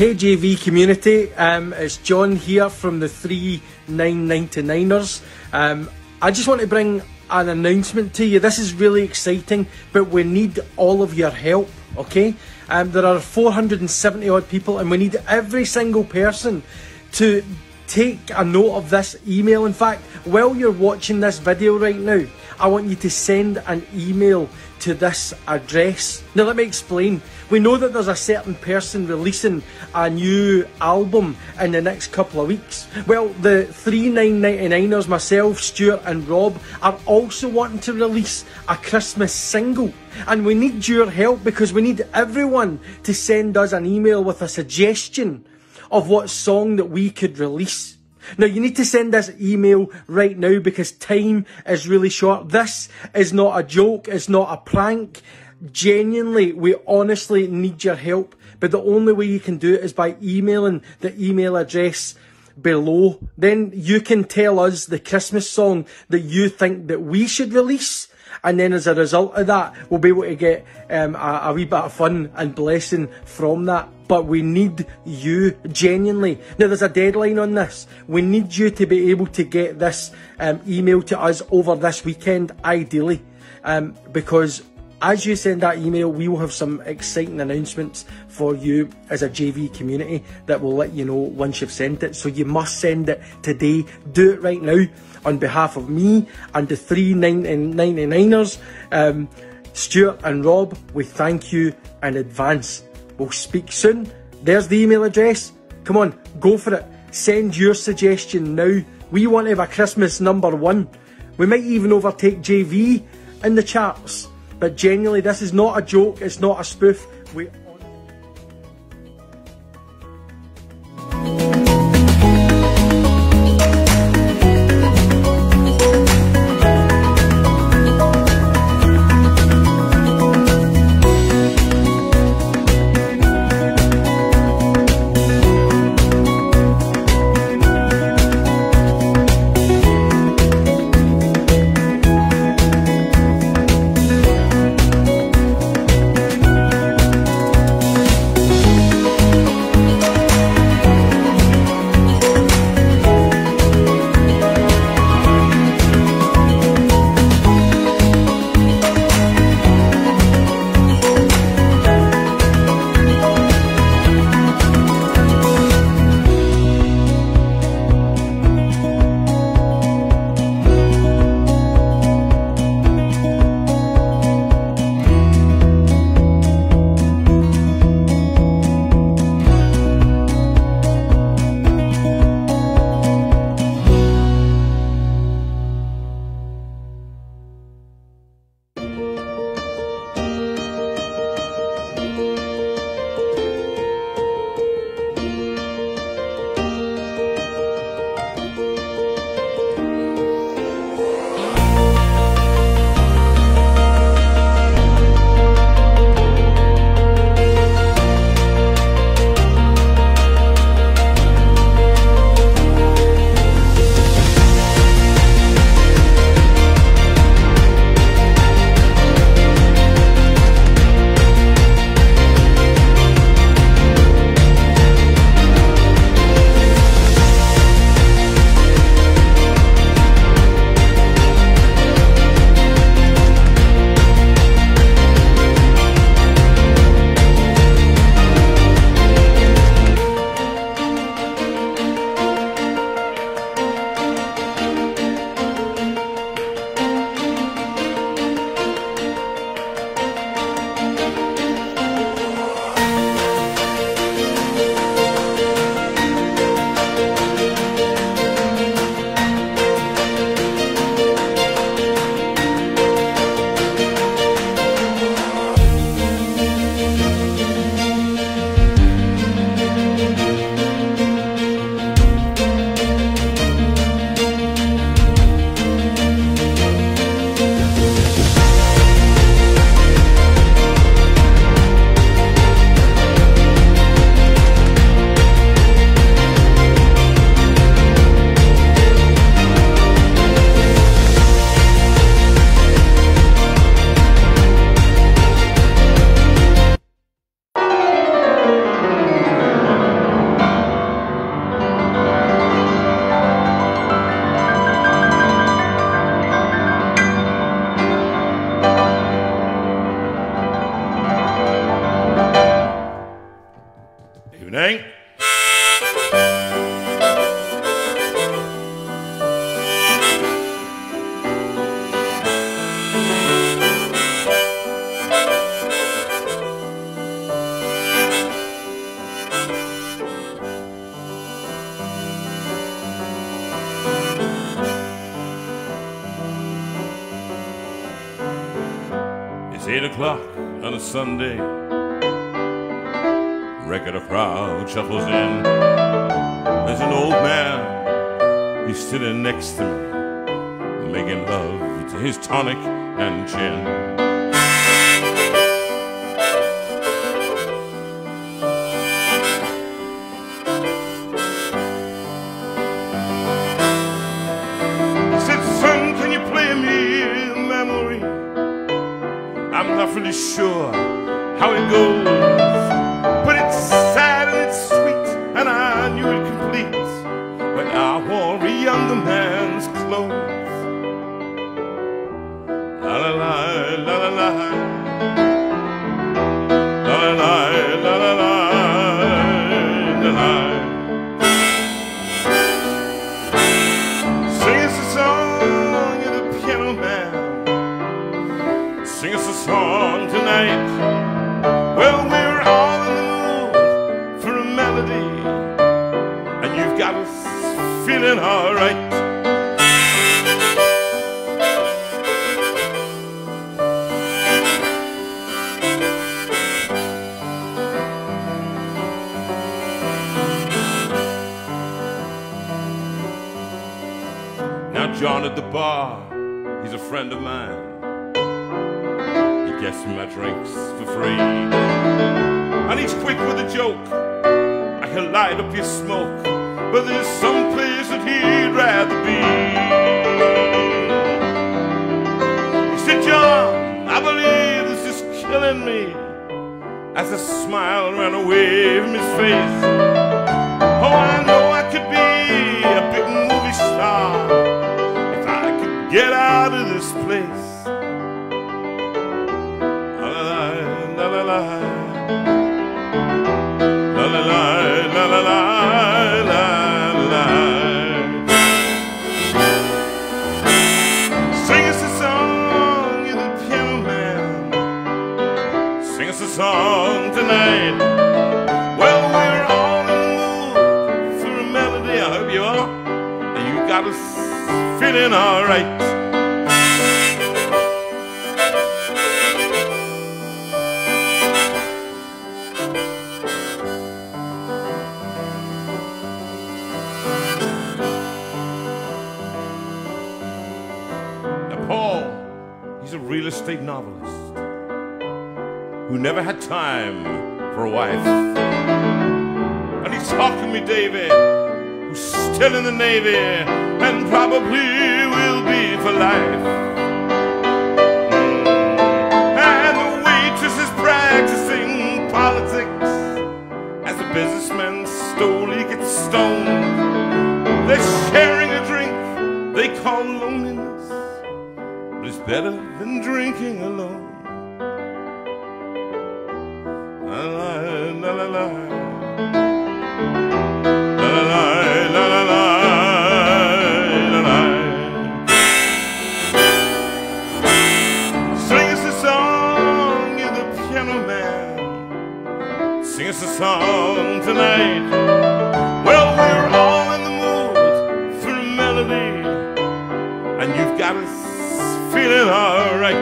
Hey JV community, it's John here from the 3999ers. I just want to bring an announcement to you. This is really exciting, but we need all of your help, okay? There are 470 odd people and we need every single person to take a note of this email. In fact, while you're watching this video right now, I want you to send an email to this address. Now let me explain. We know that there's a certain person releasing a new album in the next couple of weeks. Well, the 3999ers, myself, Stuart and Rob, are also wanting to release a Christmas single. And we need your help because we need everyone to send us an email with a suggestion of what song that we could release. Now you need to send this email right now because time is really short. This is not a joke, it's not a prank. Genuinely, we honestly need your help, but the only way you can do it is by emailing the email address below. Then you can tell us the Christmas song that you think that we should release, and then as a result of that, we'll be able to get a wee bit of fun and blessing from that. But we need you, genuinely. Now there's a deadline on this. We need you to be able to get this email to us over this weekend, ideally, because as you send that email, we will have some exciting announcements for you as a JV community that will let you know once you've sent it. So you must send it today. Do it right now. On behalf of me and the 3999ers, Stuart and Rob, we thank you in advance. We'll speak soon. There's the email address. Come on, go for it. Send your suggestion now. We want to have a Christmas #1. We might even overtake JV in the charts. But genuinely, this is not a joke, it's not a spoof. Evening. It's 8 o'clock on a Sunday. Regular crowd shuffles in. There's an old man, he's sitting next to me, making love to his tonic and gin. He said, son, can you play me a memory? I'm not really sure how it goes, but it's sad and it's sweet, and I knew it complete when I wore a younger man's clothes. La la la, la la la, la la la, la la la, la la. Sing us a song, you're the piano man. Sing us a song tonight. Well, we're all in the mood for a melody, and you've got us feeling all right. Now John at the bar, he's a friend of mine. Gets me my drinks for free, and he's quick with a joke. I can light up your smoke, but there's some place that he'd rather be. He said, John, I believe this is killing me, as a smile ran away from his face. Oh, I know I could be a big movie star if I could get out of this place. La la la, la la la, la la la, la la. Sing us a song, you're the piano man. Sing us a song tonight. Well, we're all in the mood for a melody. I hope you are, and you got us feeling all right. He's a real estate novelist who never had time for a wife. And he's talking me, Davy, who's still in the Navy and probably will be for life. And the waitress is practicing politics as the businessman slowly gets stoned. They're sharing a drink they call loneliness. It's better than drinking alone. La la la la la, la la la la la, la la. Sing us a song, you're the piano man. Sing us a song tonight. Well, we're all in the mood for a melody, and you've got us feeling all right.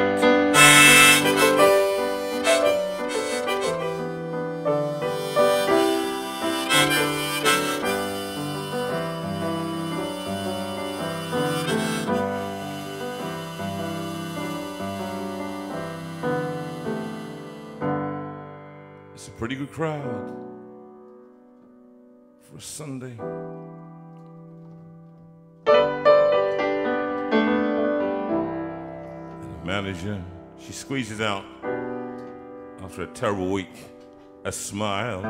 It's a pretty good crowd for a Sunday. Manager, she squeezes out, after a terrible week, a smile.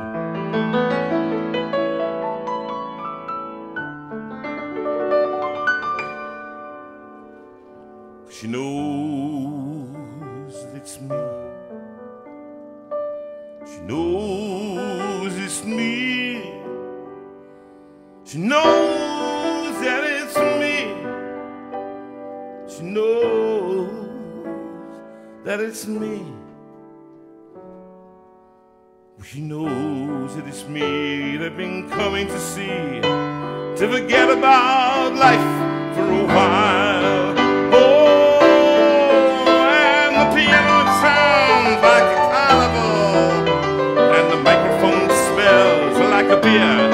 She knows it's me. She knows it's me. She knows that it's me. She knows that it's me. She knows that it's me that I've been coming to see, to forget about life for a while. Oh, and the piano sounds like a carnival, and the microphone smells like a beer,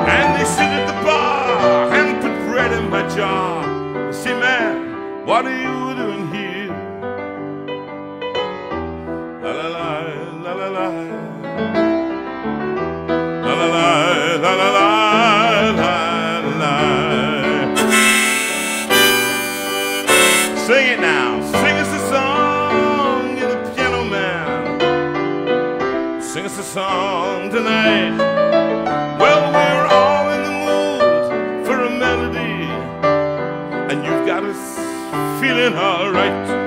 and they sit at the bar and put bread in my jar. I say, man, what are you doing here? La la la, la la la. La la la, la la la, la la. Sing it now. Sing us a song, you're the piano man. Sing us a song tonight. Well, we're all in the mood for a melody, and you've got us feeling all right.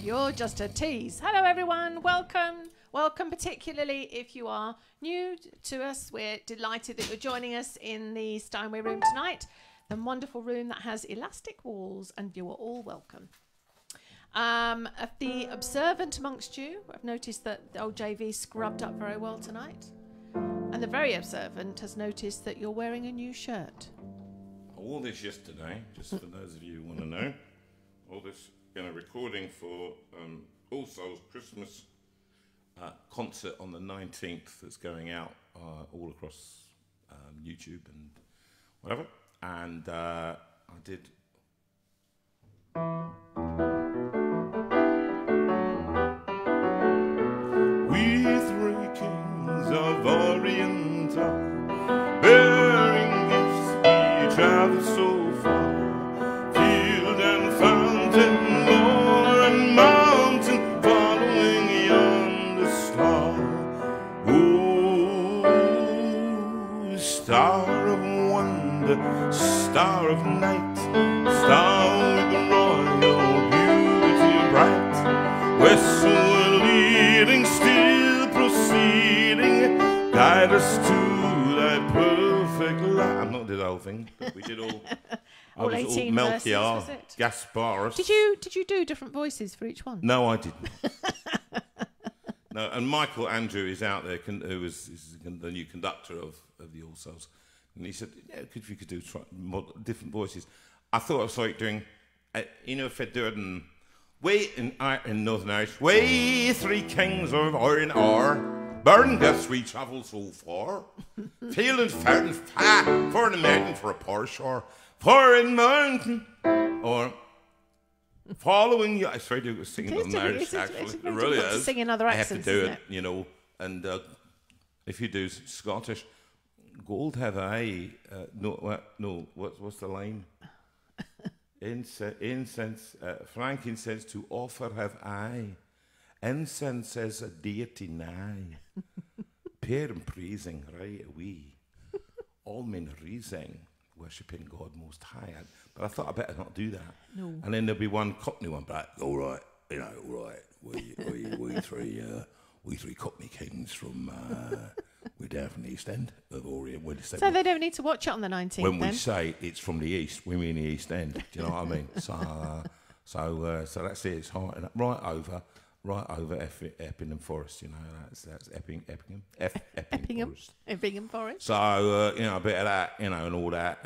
You're just a tease. Hello, everyone. Welcome. Welcome, particularly if you are new to us. We're delighted that you're joining us in the Steinway Room tonight, the wonderful room that has elastic walls, and you are all welcome. Of the observant amongst you, I've noticed that the old JV scrubbed up very well tonight. And the very observant has noticed that you're wearing a new shirt. I wore this yesterday, just for those of you who want to know. All this in a recording for All Souls Christmas concert on the 19th that's going out all across YouTube and whatever. And I did... We three kings of Orient are bearing gifts, we travel so far. Field and fountain, moor and mountain, following yonder star. Oh, star of wonder, star of night, star with the royal beauty bright. Westward leading, still proceeding, guide us to thy perfect light. I'm not did the whole thing, but we did all. All 18 Melchior, verses, was it? Gasparus. Did you do different voices for each one? No, I didn't. No, and Michael Andrew is out there, who is the new conductor of the All Souls, and he said, "Yeah, if you could do different voices." I thought I was like doing, if I do it in Northern Irish, we three kings of Orient are, burn gifts we travel so far, field and fountain far, for the mountain for a poor shore. For in mountain, or following you. I tried to sing it in Irish, actually. It really is. Sing in other accents, I have to do it, and if you do Scottish, gold have I, what's the line? Incense, frankincense to offer have I. Incense says a deity nigh. Prayer and praising right away. All men rising, worshipping God Most High. But I thought I better not do that. No. And then there'll be one Cockney one back. All right, all right. We three Cockney kings from we're down from the East End of Orient. So they don't need to watch it on the 19th. When then? we say it's from the East, we mean the East End. Do you know what I mean? So that's it. It's right over Eppingham Forest. That's Eppingham. Forest. Eppingham Forest. So a bit of that, and all that,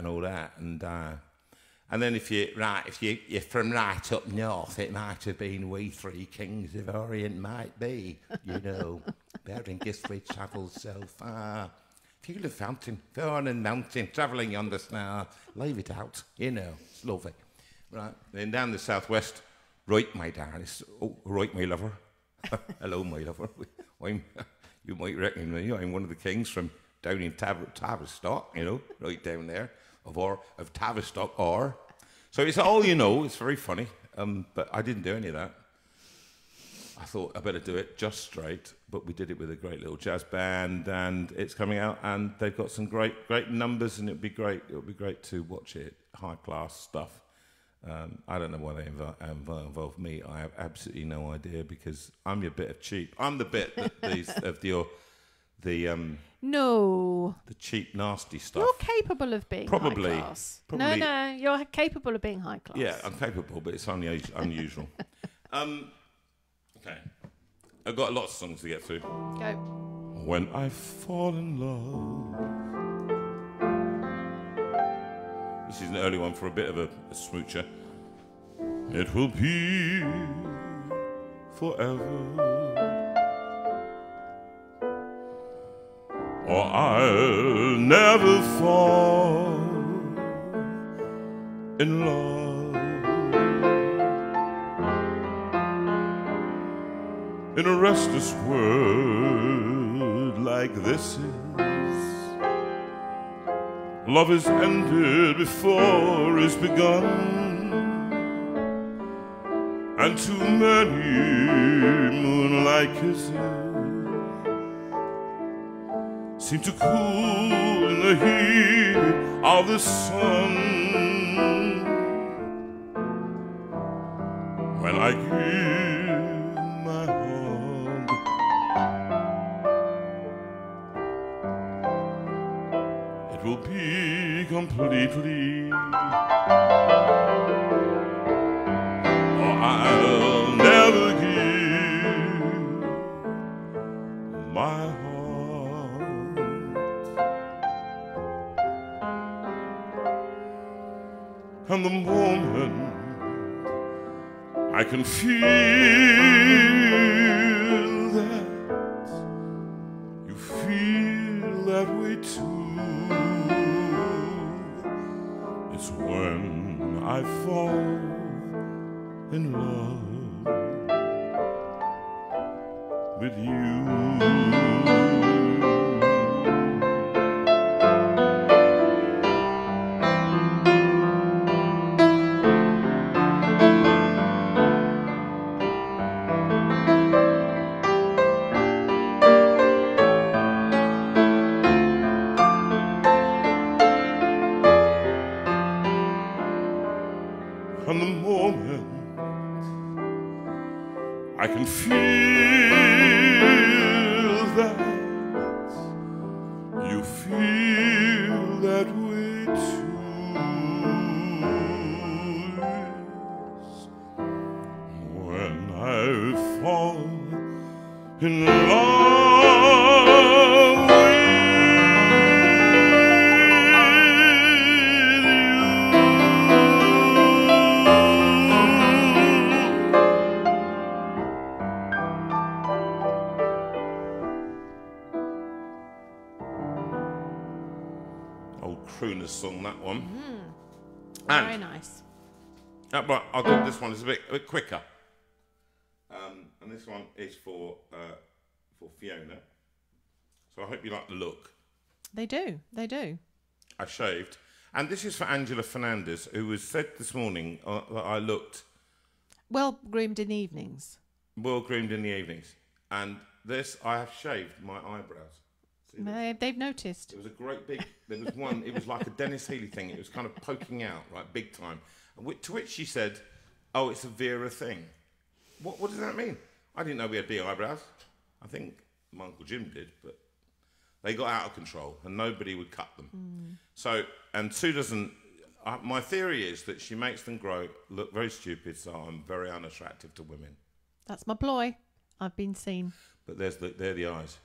and then if you're from right up north, it might have been we three kings of Orient, might be, bearing gifts we travel so far. Kill the fountain, go on and mountain, travelling on the snow, leave it out, you know, it's lovely. Right, then down the southwest, right, my darling, right, my lover. Hello, my lover. You might reckon me, I'm one of the kings from down in Tavistock, you know, right down there, of Tavistock, or. So it's all you know, it's very funny, but I didn't do any of that. I thought I better do it just straight, but we did it with a great little jazz band, and it's coming out, and they've got some great numbers, and it'll be great to watch it, high class stuff. I don't know why they involve me. I have absolutely no idea, because I'm a bit of cheap. I'm the bit No. The cheap, nasty stuff. You're capable of being high class. Probably. No, you're capable of being high class. Yeah, I'm capable, but it's unusual. Okay. I've got lots of songs to get through. Go. When I fall in love. This is an early one for a bit of a smoocher. It will be forever. Or I'll never fall in love. In a restless world like this is, love is ended before it's begun, and too many moonlight kisses seem to cool in the heat of the sun. When I give my heart, it will be completely, or I'll never give my heart. And the moment I can feel that you feel that way too, it's when I fall in love with you. And the moment I can feel that you feel that way too, when I fall in love with crooner song, that one. Very nice. But I'll do this one. It's a bit quicker. And this one is for Fiona. So I hope you like the look. They do. They do. I shaved. And this is for Angela Fernandez, who was said this morning that I looked well groomed in the evenings. Well groomed in the evenings. And this, I have shaved my eyebrows. They've noticed. It was a great big, there was one, it was like a Dennis Healy thing. It was kind of poking out, right, big time. To which she said, oh, it's a Vera thing. What does that mean? I didn't know we had big eyebrows. I think my Uncle Jim did, but they got out of control and nobody would cut them. So, and Sue doesn't, my theory is that she makes them grow, look very stupid, so I'm very unattractive to women. That's my ploy. I've been seen. But they're the eyes.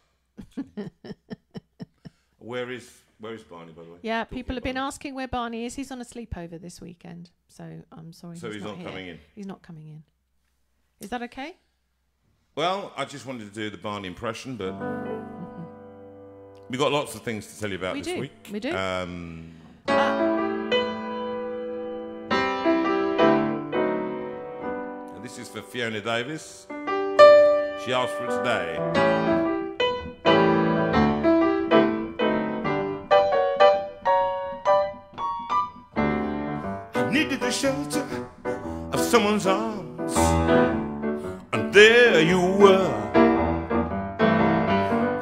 Where is Barney, by the way? Yeah, people have been asking where Barney is. He's on a sleepover this weekend, so I'm sorry. So he's not here. coming in. He's not coming in. Is that okay? Well, I just wanted to do the Barney impression, but We've got lots of things to tell you about this week. We do. This is for Fiona Davis. She asked for it today. I needed the shelter of someone's arms, and there you were.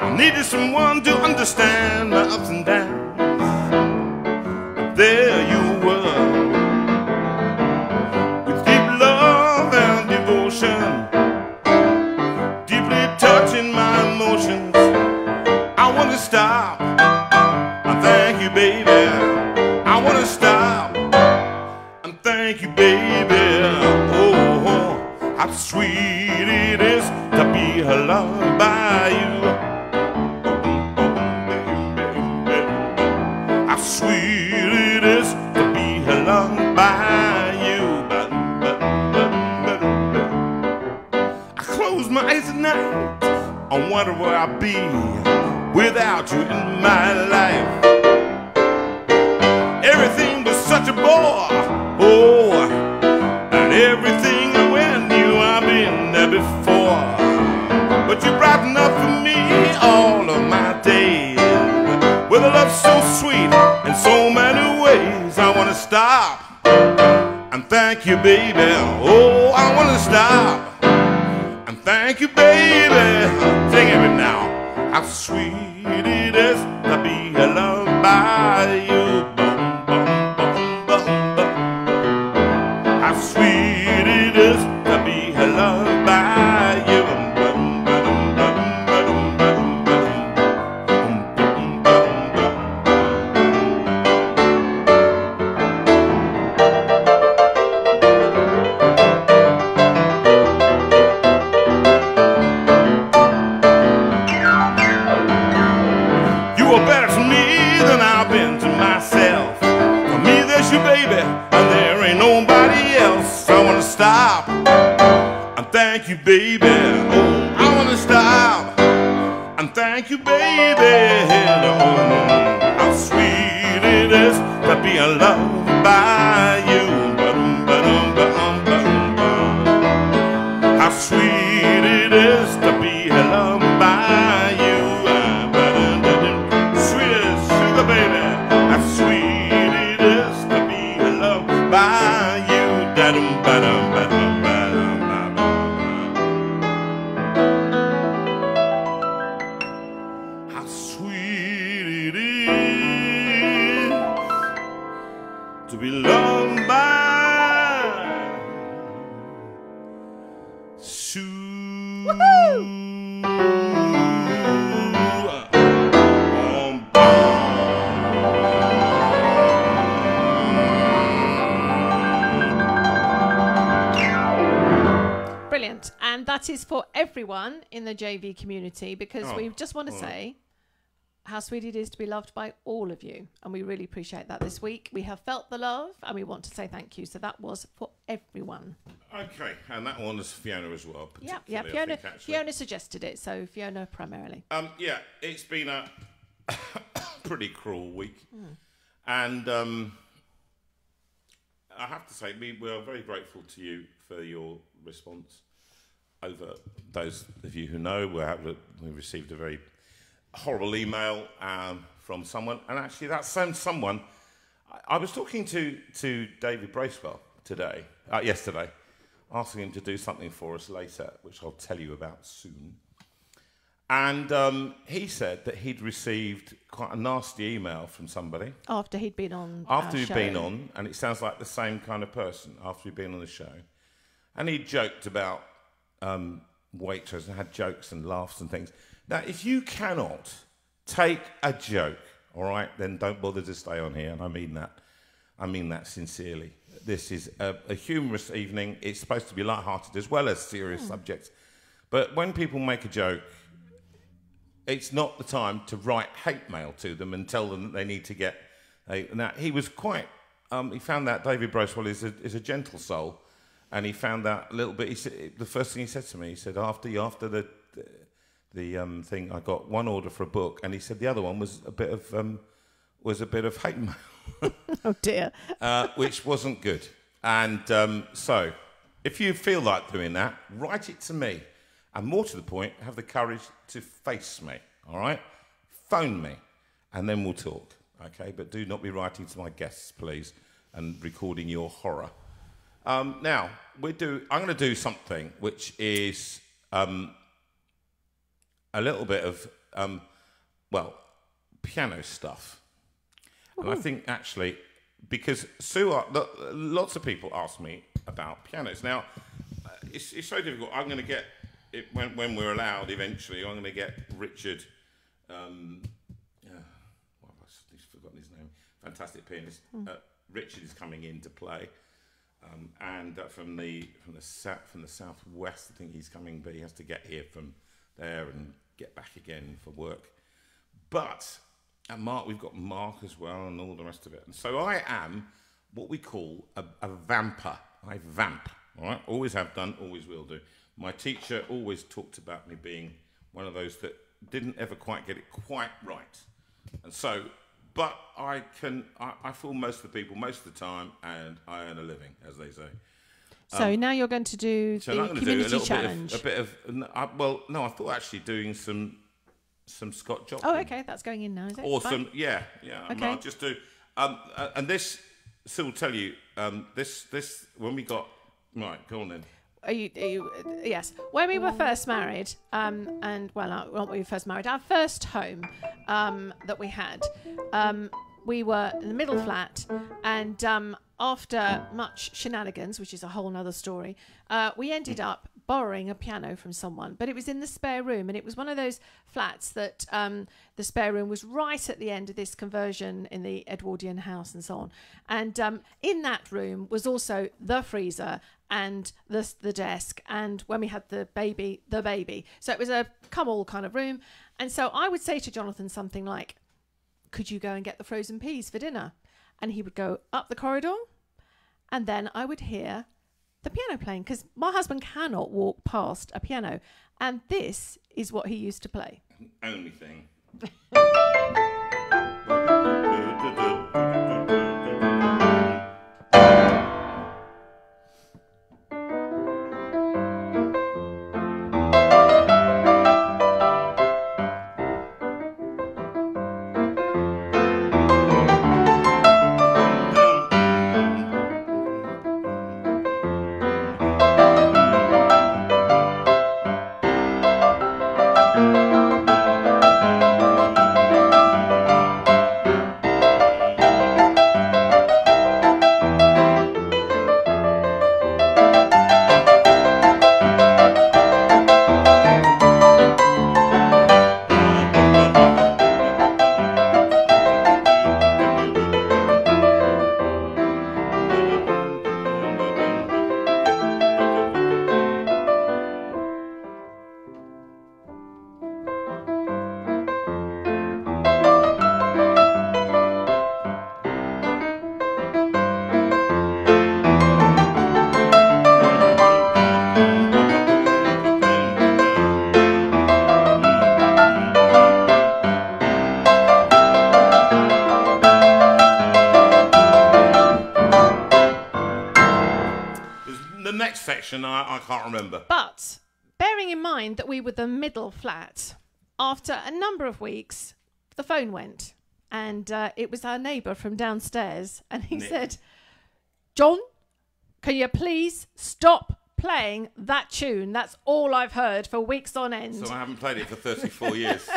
I needed someone to understand my ups and downs, and there you were. With deep love and devotion, deeply touching my emotions, I want to stop and thank you, baby. I want to stop and thank you, baby. Oh, how sweet it is to be loved by you. How sweet it is to be loved by you. I close my eyes at night, I wonder where I'd be without you in my life. Everything was such a bore, oh, and everything I went knew I've been there before. But you brighten up for me all of my days with a love so sweet in so many ways. I want to stop and thank you, baby. Oh, I want to stop and thank you, baby. Sing it now. How sweet it is to be loved by you. How sweet it is to be loved by you. You are better to me than I've been to myself. For me, there's you, baby, and there ain't nobody else. I want to stop and thank you, baby. Oh, I want to stop and thank you, baby. Oh, how sweet it is to be loved by you. How sweet it is to be loved by you. Sweet as sugar, baby. How sweet it is to be loved by you. How sweet it is to be loved by Sue. Woohoo! Brilliant. And that is for everyone in the JV community, because we just want to say how sweet it is to be loved by all of you. And we really appreciate that this week. We have felt the love and we want to say thank you. So that was for everyone. Okay, and that one was Fiona as well. Yeah, Fiona suggested it. So Fiona primarily. Yeah, it's been a pretty cruel week. And I have to say, we are very grateful to you for your response. Over those of you who know, we received a very horrible email from someone, and actually that same someone, I was talking to David Bracewell yesterday, asking him to do something for us later, which I'll tell you about soon. And he said that he'd received quite a nasty email from somebody. After he'd been on After he'd show. been on, and it sounds like the same kind of person, after he'd been on the show. And he joked about waitress and had jokes and laughs and things. Now, if you cannot take a joke, all right, then don't bother to stay on here, and I mean that. I mean that sincerely. This is a humorous evening. It's supposed to be light-hearted as well as serious subjects. But when people make a joke, it's not the time to write hate mail to them and tell them that they need to get... Now, he was quite... he found that David Bracewell is a gentle soul, and he found that a little bit... He said, the first thing he said to me, he said, after the thing, I got one order for a book, and he said the other one was a bit of hate mail. Oh dear. Which wasn't good. And so, if you feel like doing that, write it to me. And more to the point, have the courage to face me, all right? Phone me, and then we'll talk, okay? But do not be writing to my guests, please, and recording your horror. Now, I'm going to do something which is a little bit of, piano stuff. And I think, actually, because lots of people ask me about pianos. Now, it's so difficult. I'm going to get, when we're allowed eventually, I'm going to get Richard, he's forgotten his name, fantastic pianist. Richard is coming in to play. And from the southwest, I think he's coming, but he has to get here from there and get back again for work. But and Mark, we've got Mark as well, and all the rest of it. And so I am what we call a vamper. I vamp, all right? Always have done, always will do. My teacher always talked about me being one of those that didn't ever quite get it quite right. And so, but I fool most of the people most of the time, and I earn a living, as they say. So now you're going to do the community challenge. I thought actually doing some Scott Joplin. Oh, okay, that's going in now, is it? Awesome, yeah. Okay. I'll just do. And this, Sue will tell you. This when we got right. Go on then. Yes. When we were first married, not when we were first married, our first home that we had, we were in the middle flat, and after much shenanigans, which is a whole nother story, we ended up borrowing a piano from someone, but it was in the spare room, and it was one of those flats that the spare room was right at the end of this conversion in the Edwardian house and so on. And in that room was also the freezer and the desk, and when we had the baby. So it was a come-all kind of room. And so I would say to Jonathan something like, could you go and get the frozen peas for dinner? And he would go up the corridor, and then I would hear the piano playing, because my husband cannot walk past a piano, and this is what he used to play. Only thing. I can't remember. But bearing in mind that we were the middle flat, after a number of weeks, the phone went, and it was our neighbour from downstairs, and he said, John, can you please stop playing that tune? That's all I've heard for weeks on end. So I haven't played it for 34 years.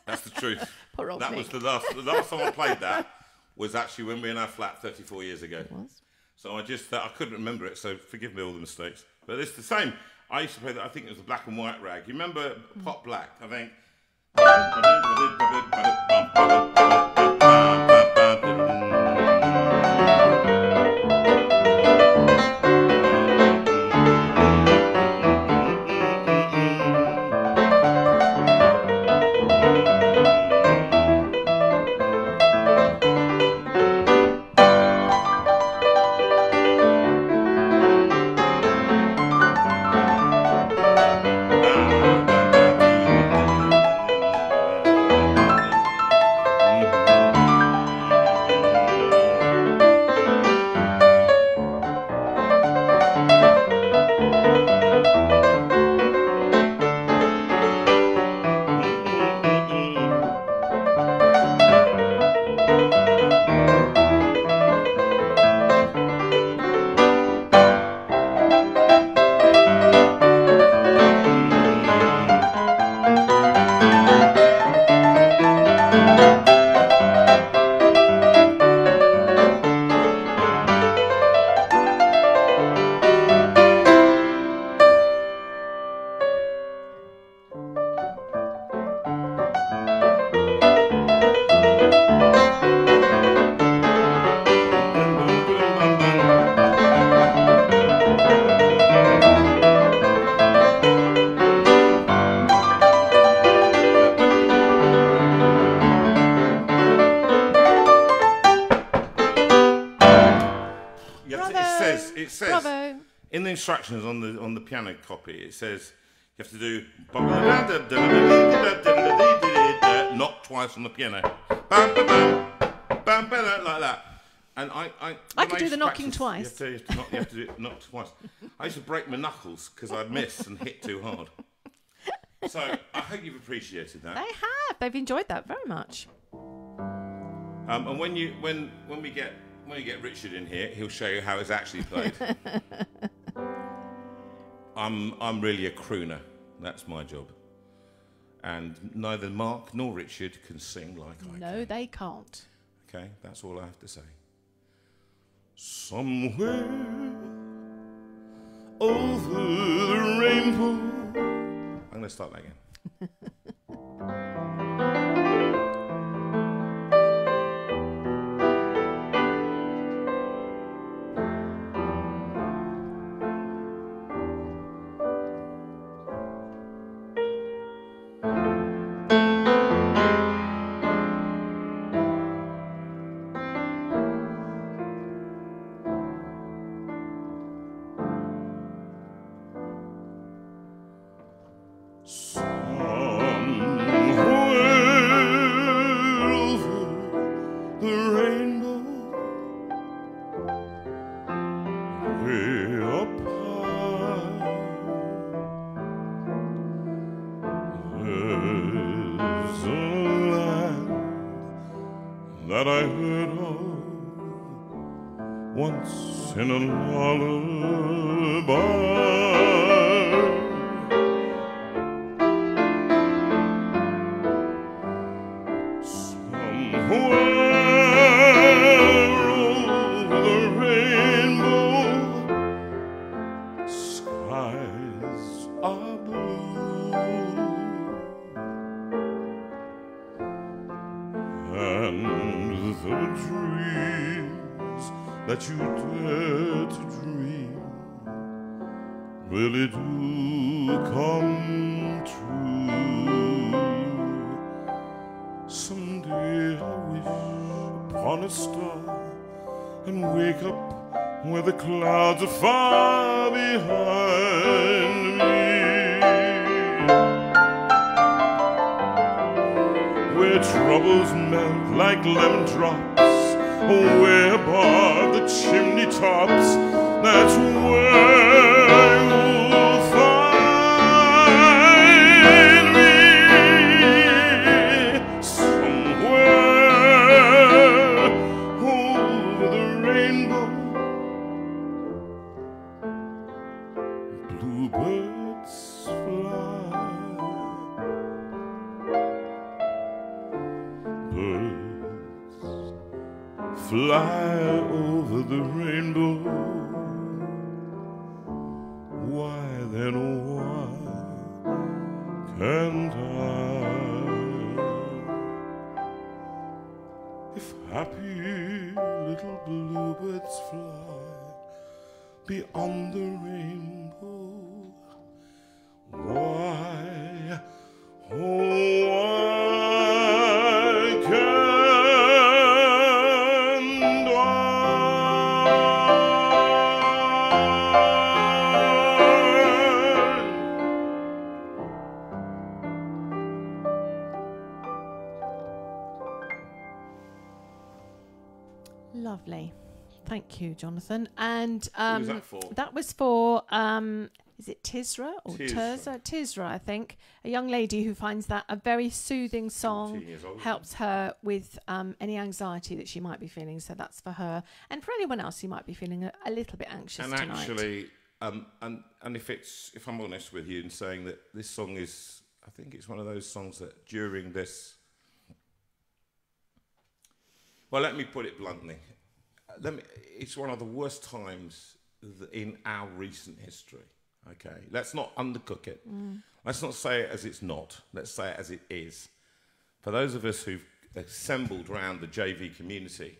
That's the truth. Poor old that Nick. Was the last time I played that was actually when we were in our flat 34 years ago. It was. So I couldn't remember it, so forgive me all the mistakes. But it's the same. I used to play that, I think it was the Black and White Rag. You remember Pop Black, I think? It says Bravo. in the instructions on the piano copy. It says you have to do knock twice on the piano, like that. And I could do the knocking twice. You have to do it knock twice. I used to break my knuckles because I'd miss and hit too hard. So I hope you've appreciated that. They have. They've enjoyed that very much. And when we get Richard in here, he'll show you how it's actually played. I'm really a crooner. That's my job. And neither Mark nor Richard can sing like I can. No, they can't. Okay, that's all I have to say. Somewhere over the rainbow. I'm going to start that again. That I heard of once in a lullaby. Somewhere over the rainbow, skies are blue. And the dreams that you dare to dream really do come true. Someday I wish upon a star and wake up where the clouds are far behind me, where troubles melt like lemon drops away above the chimney tops. That's where you'll find me, somewhere over the rainbow. Bluebirds fly, fly over the rainbow. Why then, why can't I? If happy little bluebirds fly beyond the rainbow, why, oh, why can't Lovely. Thank you, Jonathan. And Who was that for? that was for, is it Tisra or Tisra. Tisra, I think. A young lady who finds that a very soothing song 14 years old. helps her with any anxiety that she might be feeling. So that's for her. And for anyone else who might be feeling a little bit anxious And tonight. actually, and if I'm honest with you in saying that this song is, I think it's one of those songs that during this, well, let me put it bluntly. It's one of the worst times in our recent history. Okay, let's not undercook it. Let's not say it as it's not. Let's say it as it is. For those of us who've assembled around the JV community,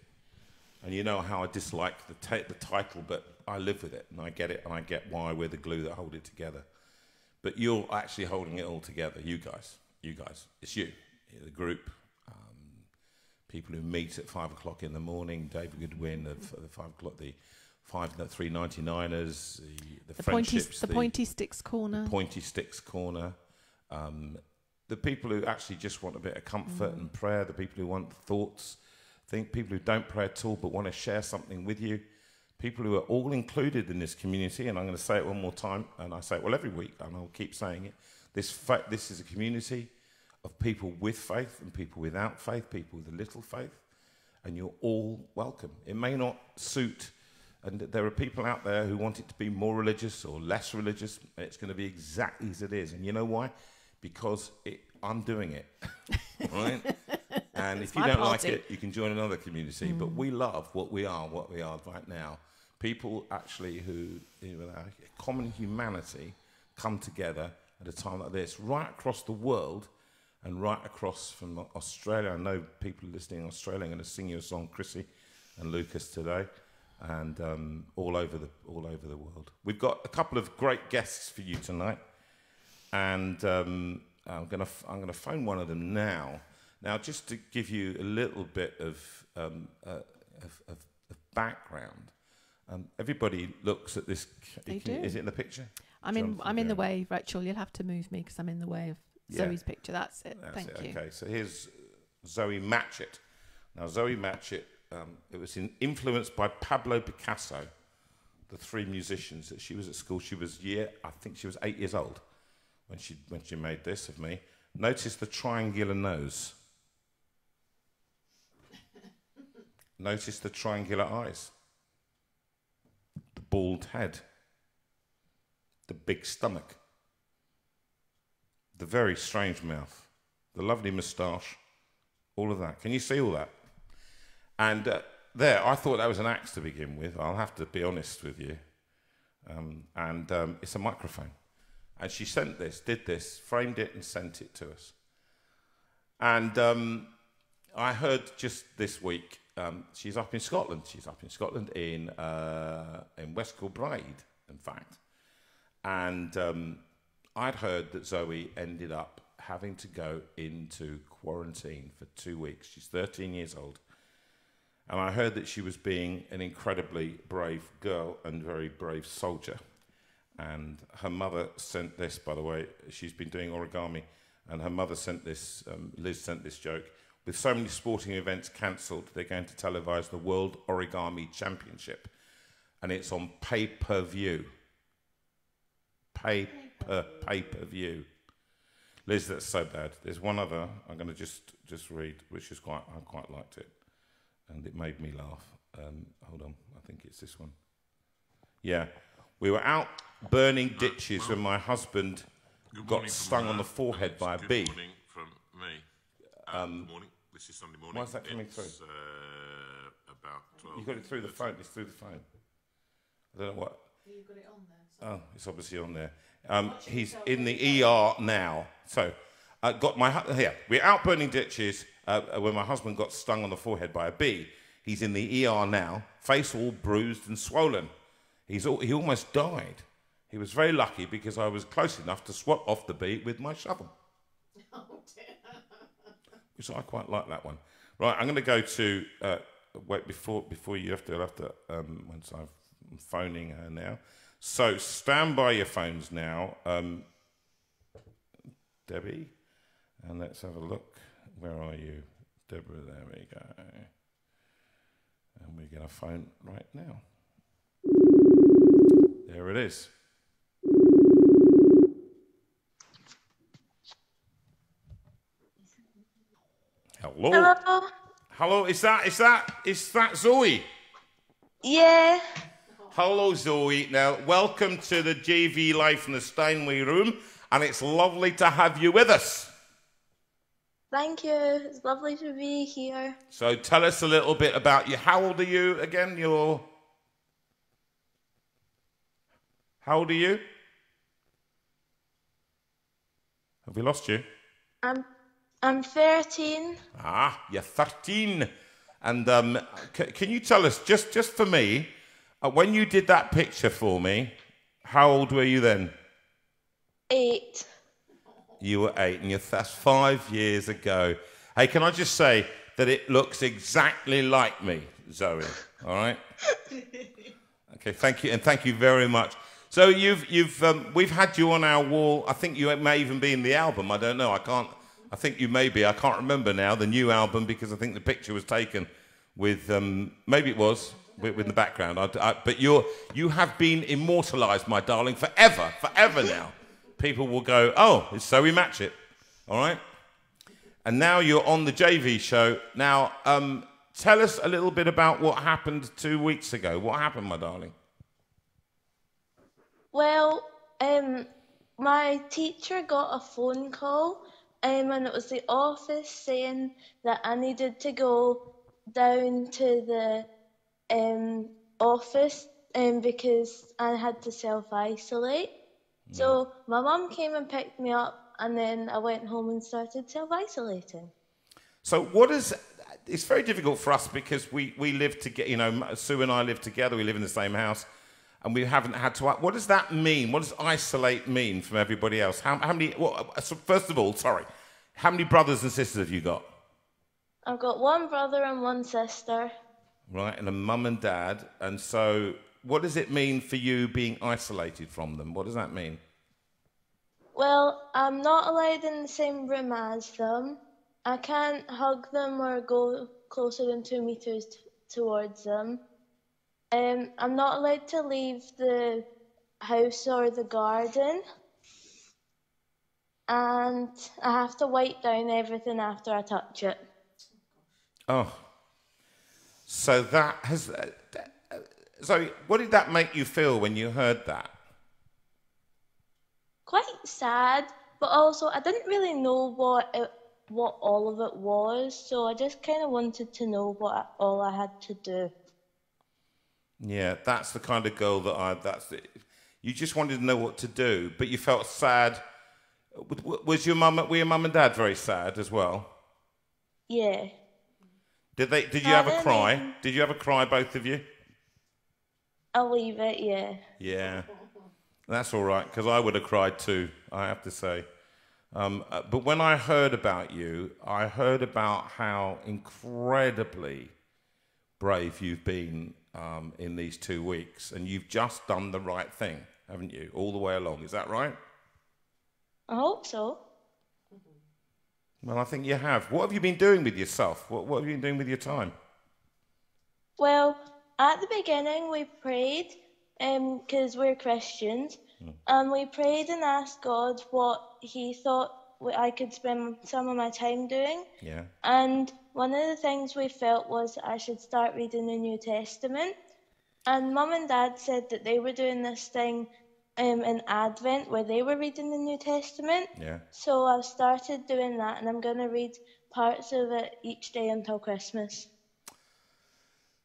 and you know how I dislike the title, but I live with it, and I get it, and I get why we're the glue that hold it together. But you're actually holding it all together, you guys. It's you, the group. People who meet at 5 o'clock in the morning, David Goodwin of the 5 o'clock, the 3.99ers, the pointy, friendships, the pointy sticks corner, pointy sticks corner, the people who actually just want a bit of comfort and prayer, the people who want thoughts, people who don't pray at all but want to share something with you, people who are all included in this community. And I'm going to say it one more time, and I say it every week, and I'll keep saying it. This is a community of people with faith and people without faith, people with a little faith, and you're all welcome. It may not suit, and there are people out there who want it to be more religious or less religious. It's going to be exactly as it is. And you know why? Because I'm doing it, right? And if you don't like it, you can join another community. But we love what we are right now. People actually who, with our common humanity, come together at a time like this, right across the world, and right across from Australia. I know people listening in Australia are going to sing you a song, Chrissy and Lucas, today, and all over the world. We've got a couple of great guests for you tonight, and I'm going to phone one of them now. Now, just to give you a little bit of background, everybody looks at this. They do. Is it in the picture? I'm in the way, Rachel. You'll have to move me because I'm in the way of Zoe's picture. That's it. Thank you. Okay, so here's Zoe Matchett. Now, Zoe Matchett, it was influenced by Pablo Picasso, the three musicians that she was at school. She was I think she was 8 years old when she made this of me. Notice the triangular nose. Notice the triangular eyes. The bald head. The big stomach. The very strange mouth. The lovely moustache. All of that. Can you see all that? And I thought that was an axe to begin with. I'll have to be honest with you. It's a microphone. And she did this, framed it and sent it to us. And I heard just this week, she's up in Scotland. She's up in Scotland in West Kilbride, in fact. And I'd heard that Zoe ended up having to go into quarantine for 2 weeks. She's 13 years old. And I heard that she was being an incredibly brave girl and very brave soldier. And her mother sent this, by the way. She's been doing origami. And her mother sent this, Liz sent this joke. With so many sporting events cancelled, they're going to televise the World Origami Championship. And it's on pay-per-view. Pay-per-view. Liz, that's so bad. There's one other I'm going to just read, which is I quite liked it. And it made me laugh. Hold on, I think it's this one. Yeah. We were out burning ditches when my husband got stung on the forehead by a bee. Good morning from me. Good morning. This is Sunday morning. Why is that coming through? About 12. You got it through the phone. It's through the phone. I don't know what. You've got it on there. Oh, it's obviously on there. He's in the ER now. So, we're out burning ditches when my husband got stung on the forehead by a bee. He's in the ER now, face all bruised and swollen. He almost died. He was very lucky because I was close enough to swat off the bee with my shovel. Oh dear. Which I quite like that one. Right, I'm going to go to wait before you have to once I'm phoning her now. So stand by your phones now, Debbie, and let's have a look. Where are you, Deborah? There we go. And we're going to phone right now. There it is. Hello. Hello. Hello. Is that Zoe? Yeah. Hello, Zoe. Now, welcome to the JV Life in the Steinway Room, and it's lovely to have you with us. Thank you. It's lovely to be here. So, tell us a little bit about you. How old are you again? How old are you? Have we lost you? I'm 13. Ah, you're 13. And can you tell us, just for me, when you did that picture for me, how old were you then? 8. You were 8, and that's 5 years ago. Hey, can I just say that it looks exactly like me, Zoe? All right? Okay, thank you, and thank you very much. So we've had you on our wall. I think you may even be in the album. I don't know. I think you may be. I can't remember now the new album because I think the picture was taken with maybe it was with the background. But you have been immortalised, my darling, forever now. People will go, oh, so we match it, all right. And now you're on the JV show. Now, tell us a little bit about what happened 2 weeks ago. What happened, my darling? Well, my teacher got a phone call, and it was the office saying that I needed to go down to the office because I had to self-isolate. So my mum came and picked me up, and then I went home and started self-isolating. So it's very difficult for us because we live together, you know, Sue and I live together, we live in the same house, and we haven't had to, what does that mean? What does isolate mean from everybody else? How many, first of all, how many brothers and sisters have you got? I've got one brother and one sister. Right, and a mum and dad, and so what does it mean for you being isolated from them? What does that mean? Well, I'm not allowed in the same room as them. I can't hug them or go closer than 2 meters towards them. I'm not allowed to leave the house or the garden. And I have to wipe down everything after I touch it. Oh. So that has... So what did that make you feel when you heard that? Quite sad, but also I didn't really know what all of it was, so I just kind of wanted to know all I had to do. Yeah, that's the kind of girl you just wanted to know what to do, but you felt sad. Were your mum and dad very sad as well? Yeah. Did you have a cry? Did you have a cry, both of you? I'll leave it, yeah. Yeah, that's all right, because I would have cried too, I have to say. But when I heard about you, I heard about how incredibly brave you've been in these 2 weeks, and you've just done the right thing, haven't you, all the way along? Is that right? I hope so. Well, I think you have. What have you been doing with yourself? What have you been doing with your time? Well, at the beginning we prayed, because we're Christians, and we prayed and asked God what He thought I could spend some of my time doing. Yeah. And one of the things we felt was I should start reading the New Testament. And Mum and Dad said that they were doing this thing in Advent where they were reading the New Testament. Yeah. So I've started doing that, and I'm going to read parts of it each day until Christmas.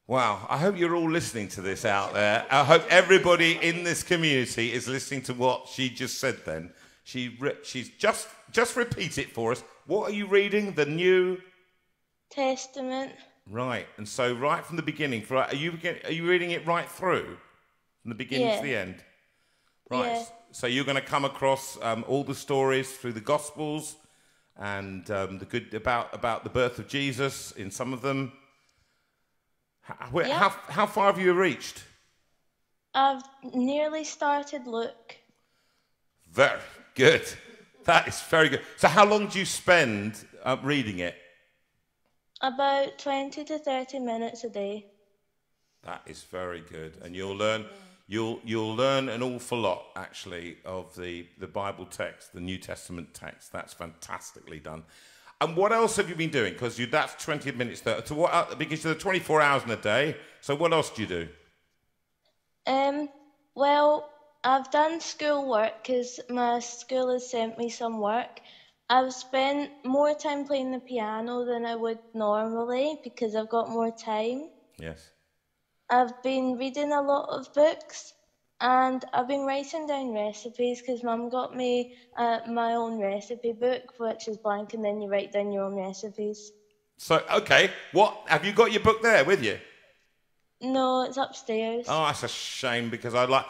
Wow, I hope you're all listening to this out there. I hope everybody in this community is listening to what she just said then. She's just repeat it for us. What are you reading? The New Testament. Right, and so right from the beginning, are you reading it right through? From the beginning to the end? Right, yeah. So you're going to come across all the stories through the Gospels and the good about the birth of Jesus in some of them. How far have you reached? I've nearly started Luke. Very good. That is very good. So how long do you spend reading it? About 20 to 30 minutes a day. That is very good. And you'll learn an awful lot, actually, of the Bible text, the New Testament text. That's fantastically done. And what else have you been doing? Because that's 20 minutes there. So because there are 24 hours in a day. So what else do you do? Well, I've done school work because my school has sent me some work. I've spent more time playing the piano than I would normally because I've got more time. Yes. I've been reading a lot of books. And I've been writing down recipes because Mum got me my own recipe book, which is blank, and then you write down your own recipes. So, okay, have you got your book there with you? No, it's upstairs. Oh, that's a shame because I'd like.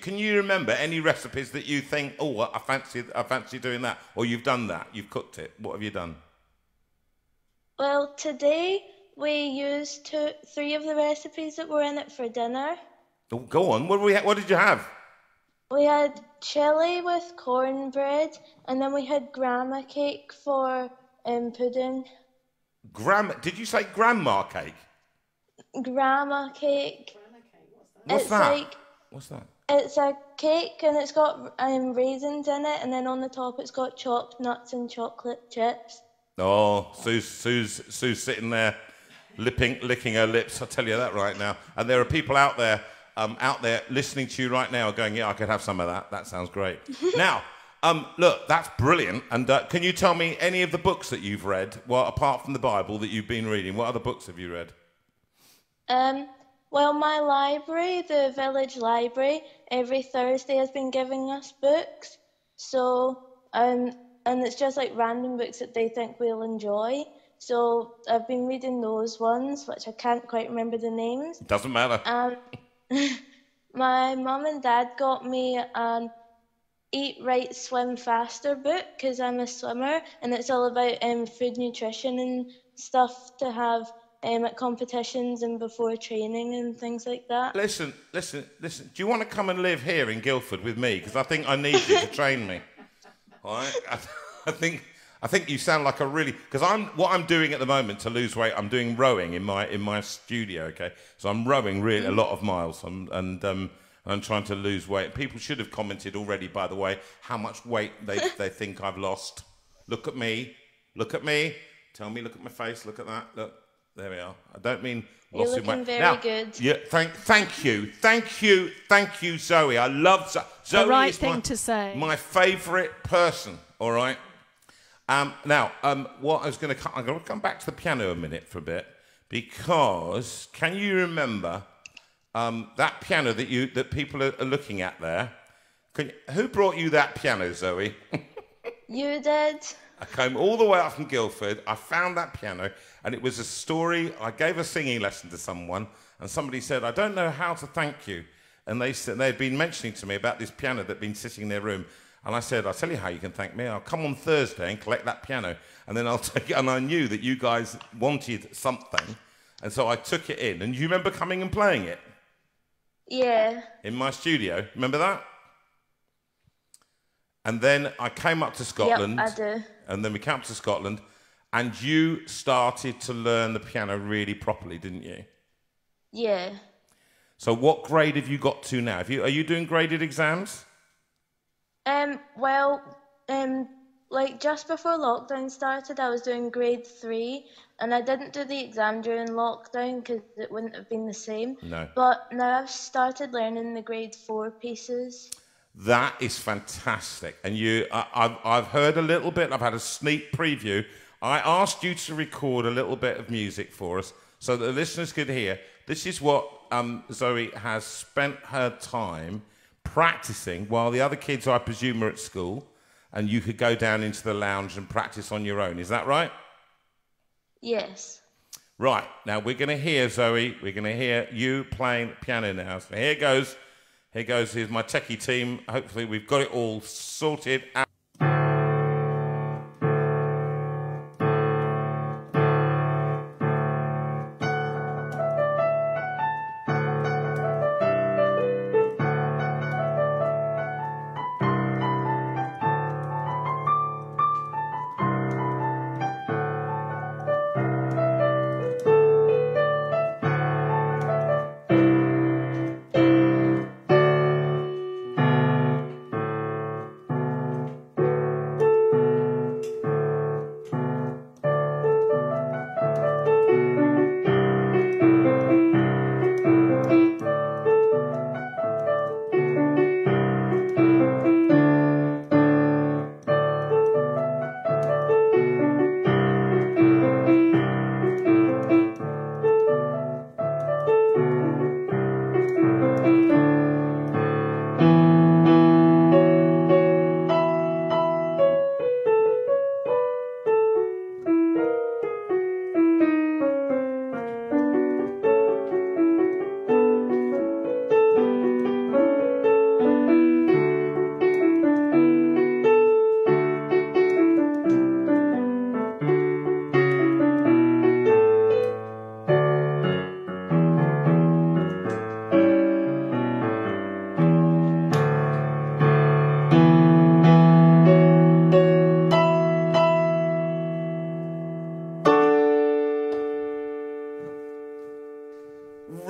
Can you remember any recipes that you think, oh, I fancy doing that, or you've done that, you've cooked it? What have you done? Well, today we used 3 of the recipes that were in it for dinner. Oh, go on. What did you have? We had chili with cornbread, and then we had grandma cake for pudding. Did you say grandma cake? Grandma cake. What's It's that? like What's that? it's a cake, and it's got raisins in it, and then on the top it's got chopped nuts and chocolate chips. Oh, Sue's sitting there, licking her lips. I'll tell you that right now. And there are people out there listening to you right now, going, "Yeah, I could have some of that. That sounds great." Now, look, that's brilliant. And can you tell me any of the books that you've read, well, apart from the Bible, that you've been reading? What other books have you read? Well, my library, the village library, every Thursday has been giving us books. So, and it's just like random books that they think we'll enjoy. So I've been reading those ones, which I can't quite remember the names. Doesn't matter. My mum and dad got me an Eat Right, Swim Faster book because I'm a swimmer, and it's all about food nutrition and stuff to have at competitions and before training and things like that. Listen. Do you want to come and live here in Guildford with me? Because I think I need you to train me. All right? I think you sound like a really... Because what I'm doing at the moment to lose weight, I'm doing rowing in my studio, okay? So I'm rowing really a lot of miles, and I'm trying to lose weight. People should have commented already, by the way, how much weight they think I've lost. Look at me. Tell me, look at my face. Look at that. Look. There we are. I don't mean You're lost in weight. looking very good. Yeah, thank you, Zoe. I love Zoe. The right is thing to say. My favourite person. All right. Now, what I was I'm going to come back to the piano a minute for a bit, because can you remember that piano that people are looking at there? Who brought you that piano, Zoe? You did. I came all the way up from Guildford. I found that piano, and it was a story. I gave a singing lesson to someone, and somebody said, "I don't know how to thank you." And they said they'd been mentioning to me about this piano that'd been sitting in their room. And I said, "I'll tell you how you can thank me. I'll come on Thursday and collect that piano, and then I'll take it." And I knew that you guys wanted something, and so I took it in. And you remember coming and playing it? Yeah. In my studio. Remember that? And then I came up to Scotland. Yep, I do. And then we came up to Scotland, and you started to learn the piano really properly, didn't you? Yeah. So what grade have you got to now? Are you doing graded exams? Well, like just before lockdown started, I was doing grade 3, and I didn't do the exam during lockdown because it wouldn't have been the same. No. But now I've started learning the grade 4 pieces. That is fantastic. And I've heard a little bit. I've had a sneak preview. I asked you to record a little bit of music for us so that the listeners could hear. This is what Zoe has spent her time practicing while the other kids, I presume, are at school, and you could go down into the lounge and practice on your own. Is that right? Yes. Right. Now, we're going to hear, Zoe, we're going to hear you playing piano now. So here goes. Here's my techie team. Hopefully we've got it all sorted out.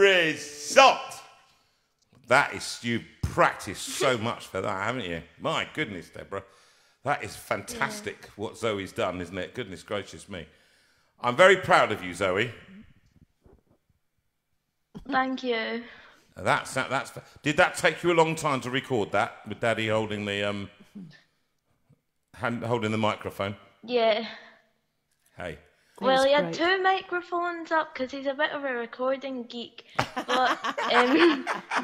result. That is, you practiced so much for that, haven't you? My goodness, Deborah. That is fantastic what Zoe's done, isn't it? Goodness gracious me. I'm very proud of you, Zoe. Thank you. That's. Did that take you a long time to record that with Daddy holding the holding the microphone? Yeah. Hey. Well, he had great. 2 microphones up because he's a bit of a recording geek. But,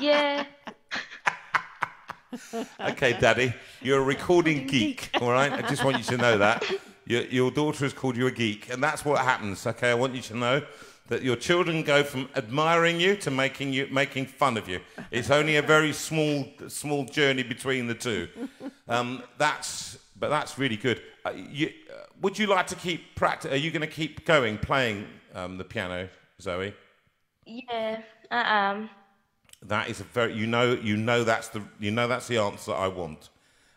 yeah. Okay, Daddy, you're a recording geek, all right? I just want you to know that. Your daughter has called you a geek, and that's what happens, okay? I want you to know that your children go from admiring you to making fun of you. It's only a very small journey between the two. That's really good. Would you like to keep practice? Are you going to keep going playing the piano, Zoe? Yeah, I am. That is a very that's the answer I want,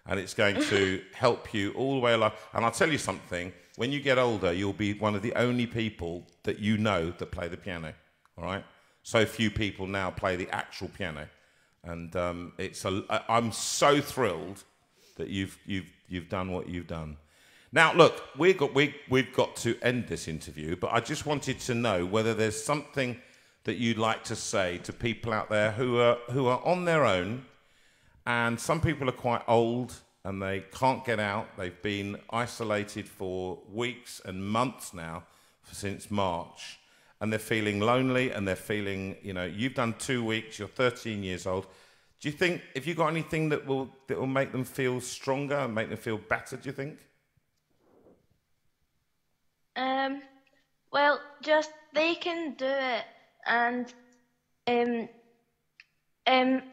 and it's going to help you all the way along. And I'll tell you something: when you get older, you'll be one of the only people that you know that play the piano. All right, so few people now play the actual piano, and I'm so thrilled that you've done what you've done. Now, look, we've got to end this interview, but I just wanted to know whether there's something that you'd like to say to people out there who are on their own, and some people are quite old and they can't get out. They've been isolated for weeks and months now, since March, and they're feeling lonely, and they're feeling, you've done 2 weeks, you're 13 years old. Do you think, if you got anything that will make them feel stronger and make them feel better, do you think? Well, just they can do it, and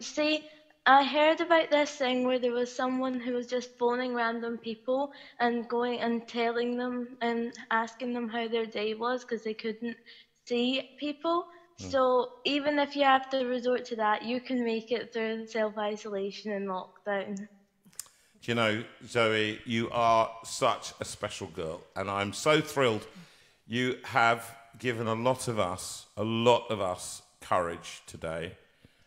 see, I heard about this thing where there was someone who was just phoning random people and going and telling them and asking them how their day was because they couldn't see people. So even if you have to resort to that, you can make it through self-isolation and lockdown. Do you know, Zoe, you are such a special girl, and I'm so thrilled. You have given a lot of us courage today,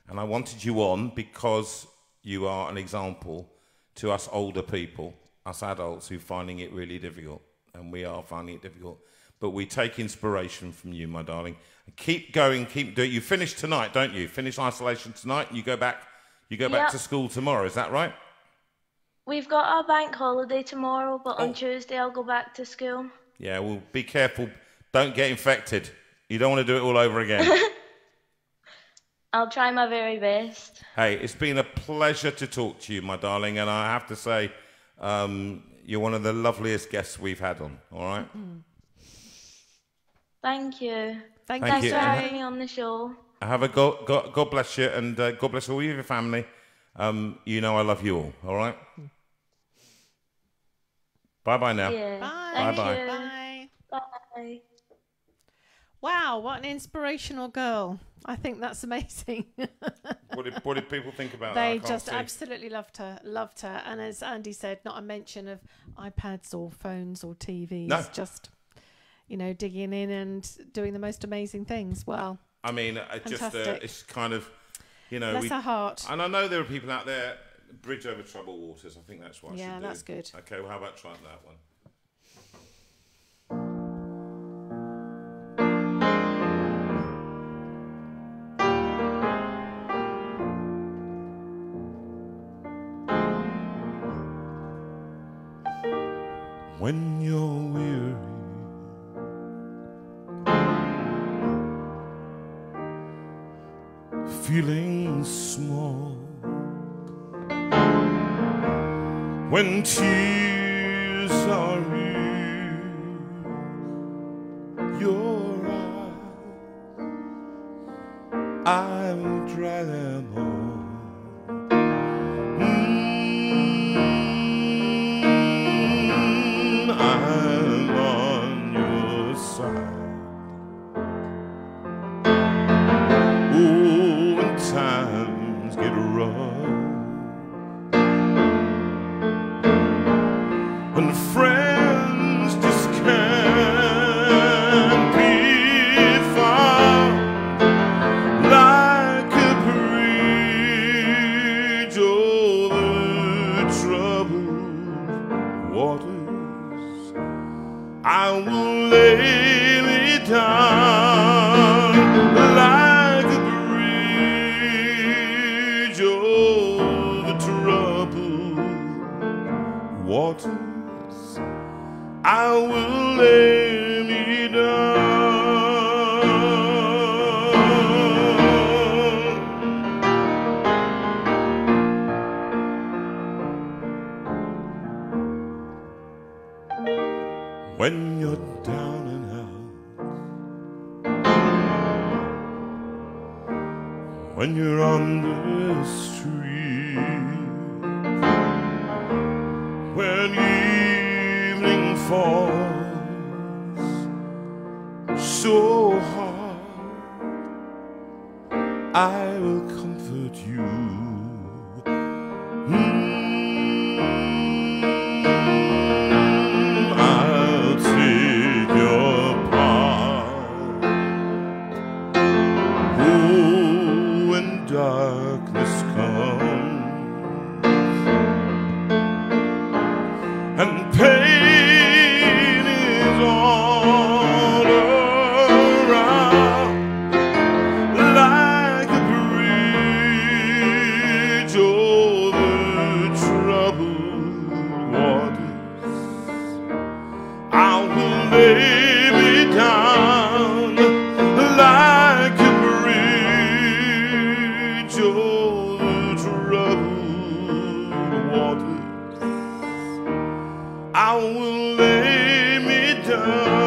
and I wanted you on because you are an example to us older people, us adults who are finding it really difficult, and we are finding it difficult. But we take inspiration from you, my darling. Keep going, keep doing it. You finish tonight, don't you? Finish isolation tonight, and you go back to school tomorrow, is that right? We've got a bank holiday tomorrow, but on Tuesday I'll go back to school. Yeah, well, be careful. Don't get infected. You don't want to do it all over again. I'll try my very best. Hey, it's been a pleasure to talk to you, my darling, and I have to say, you're one of the loveliest guests we've had on, all right? Thank you. Thank Thanks you for having me on the show. Have a God bless you, and God bless all of your family. You know I love you all right? Bye-bye now. Yeah. Bye. Thank Bye-bye. you. Bye. Bye. Wow, what an inspirational girl. I think that's amazing. What did people think about that? They just absolutely loved her. And as Andy said, not a mention of iPads or phones or TVs. No. Just, digging in and doing the most amazing things. Well, I mean, fantastic. it's kind of, bless her heart. And I know there are people out there, bridge over troubled waters. I think that's what I should do. Yeah, that's good. Okay, well, how about trying that one? When you're weary, feeling small, when tears are in your eyes, I'll dry them all. I'm on your side. Oh, when times get rough, when friends just can't be found, waters, I will lay me down. When you're down and out, when you're on the street, when evening falls so hard, I will comfort you. I'll take your part. Oh, when darkness comes and pain is all around, like a bridge over troubled waters, I will lay me down like a bridge over troubled waters. I will lay me down.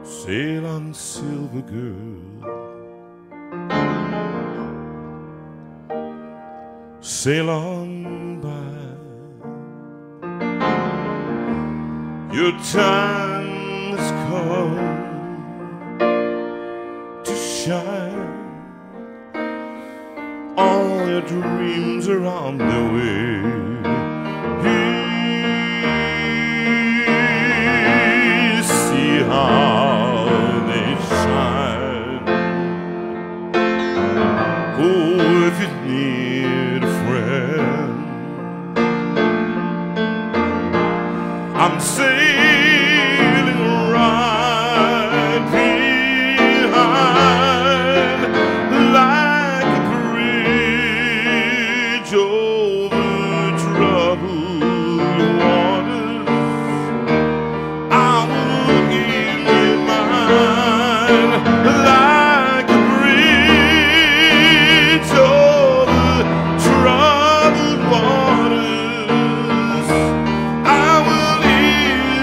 Sail on, silver girl, sail on by. Your time has come to shine. All your dreams are on their way. See how they shine. Oh, if you need a friend, I'm sailing right behind, like a bridge over troubled waters. I will give you mine, like a bridge over troubled waters. I will give you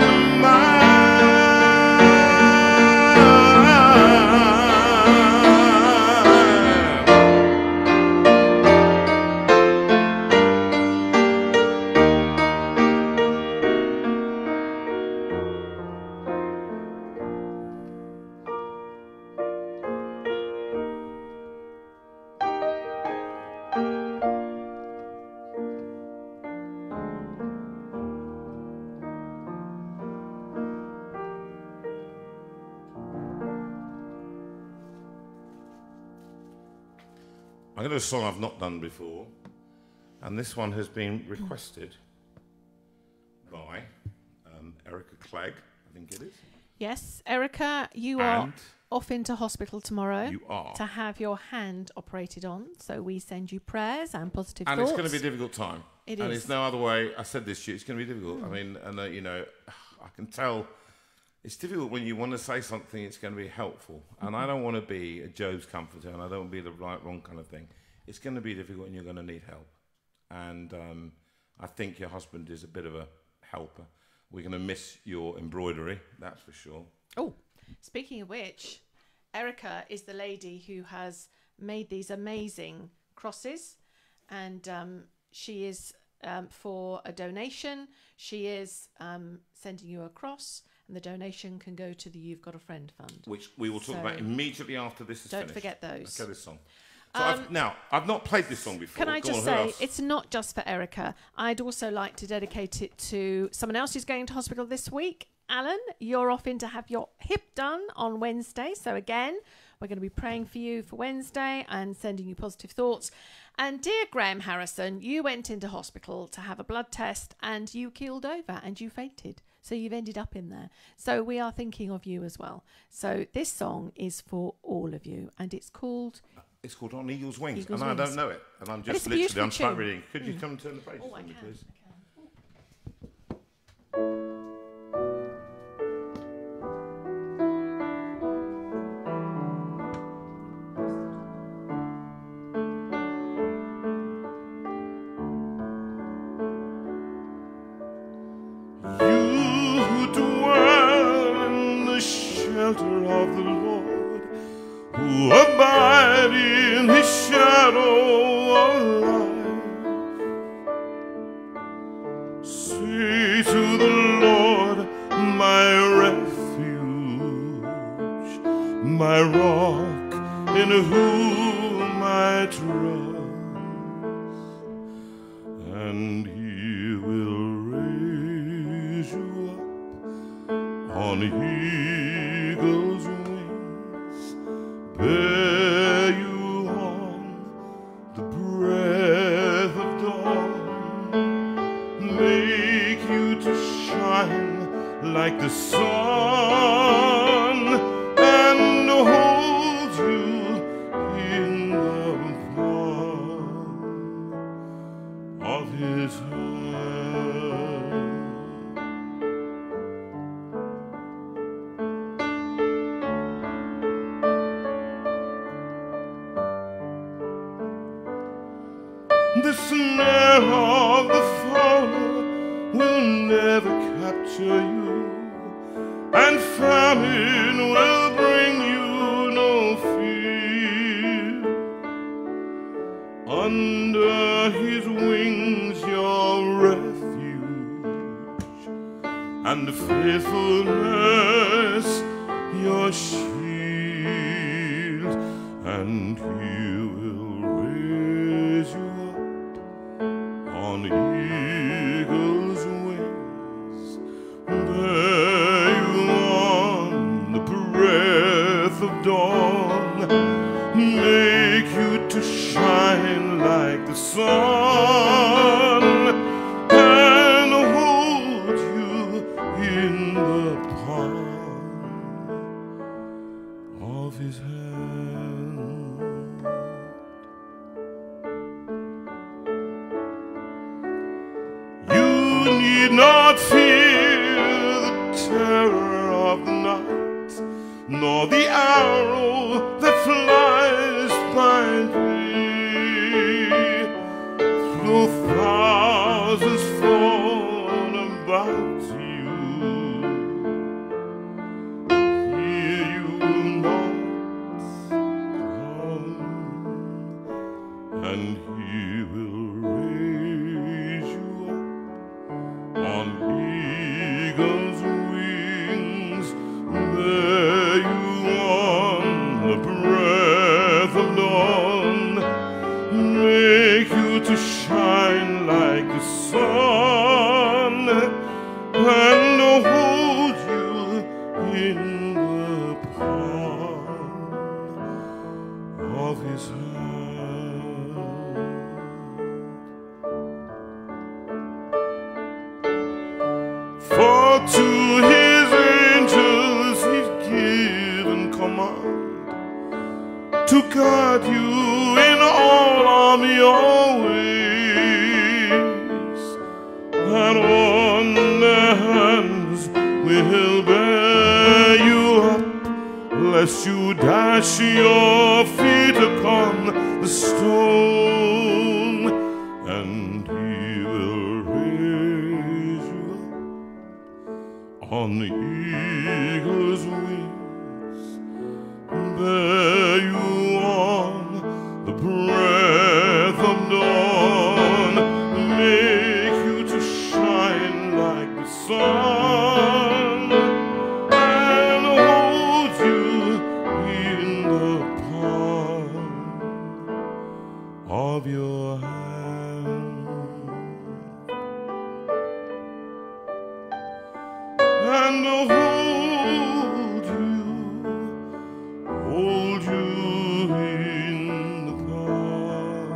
I'm going to do a song I've not done before, and this one has been requested by Erica Clegg, I think it is. Yes, Erica, you are off into hospital tomorrow. You are. To have your hand operated on. So we send you prayers and positive thoughts. And it's going to be a difficult time. It and is. It's no other way. I said this to you. It's going to be difficult. I mean, and you know, I can tell it's difficult when you want to say something. It's going to be helpful, and I don't want to be a Job's comforter, and I don't want to be the right, wrong kind of thing. It's going to be difficult, and you're going to need help. And I think your husband is a bit of a helper. We're going to miss your embroidery, that's for sure. Oh, speaking of which, Erica is the lady who has made these amazing crosses, and she is for a donation. She is sending you a cross, and the donation can go to the You've Got a Friend Fund, which we will talk about immediately after this is finished. Don't forget those. Okay, this song. So I've not played this song before. Can I just say, it's not just for Erica. I'd also like to dedicate it to someone else who's going to hospital this week. Alan, you're off in to have your hip done on Wednesday. So again, we're going to be praying for you for Wednesday and sending you positive thoughts. And dear Graham Harrison, you went into hospital to have a blood test and you keeled over and you fainted. So you've ended up in there. So we are thinking of you as well. So this song is for all of you, and it's called... It's called On Eagle's Wings, Eagle's and I Wings. don't know it. And I'm But it's just a literally, beautiful I'm start tune. reading. Could you come and turn the pages I for me, can. please? You who dwell in the shelter of the Lord, who abide in his shadow of life, say to the Lord, my refuge, my rock, in whom I trust, and he will raise you up on eagle's wings, bear you on the breath of dawn, make you to shine like the sun, and hold you in the palm of his hand. The snare of the fowler will never capture you, and famine will bring you no fear. Under his wings your refuge, and faithfulness your shield, and he will raise you up on eagle's wings, bear you on the breath of dawn, make you to shine like the sun, and hold you in the palm of his hand. You need not fear the terror of the night, nor the arrow that flies by day, though thousands fall about you, here you will not come, and he will raise you up on eagle's wings, bear you on the breath of dawn, make you to shine like the sun, and hold you in the palm of his hand. For to his angels he's given command to guard you in all of your ways, and on their hands will bear you up, lest you dash your feet upon the stone, and he will raise you up on the eagle's wings, bear you on the breath of dawn, make you to shine like the sun, and hold you in the palm of your hand, and hold you in the palm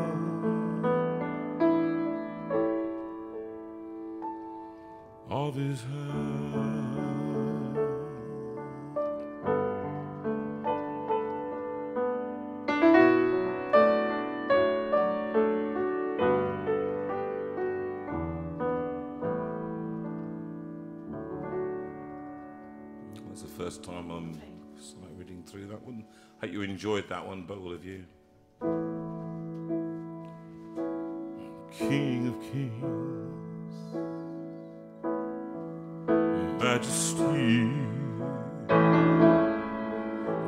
of his hand. first time I'm reading through that one. Hope you enjoyed that one, all of you. King of Kings, Majesty,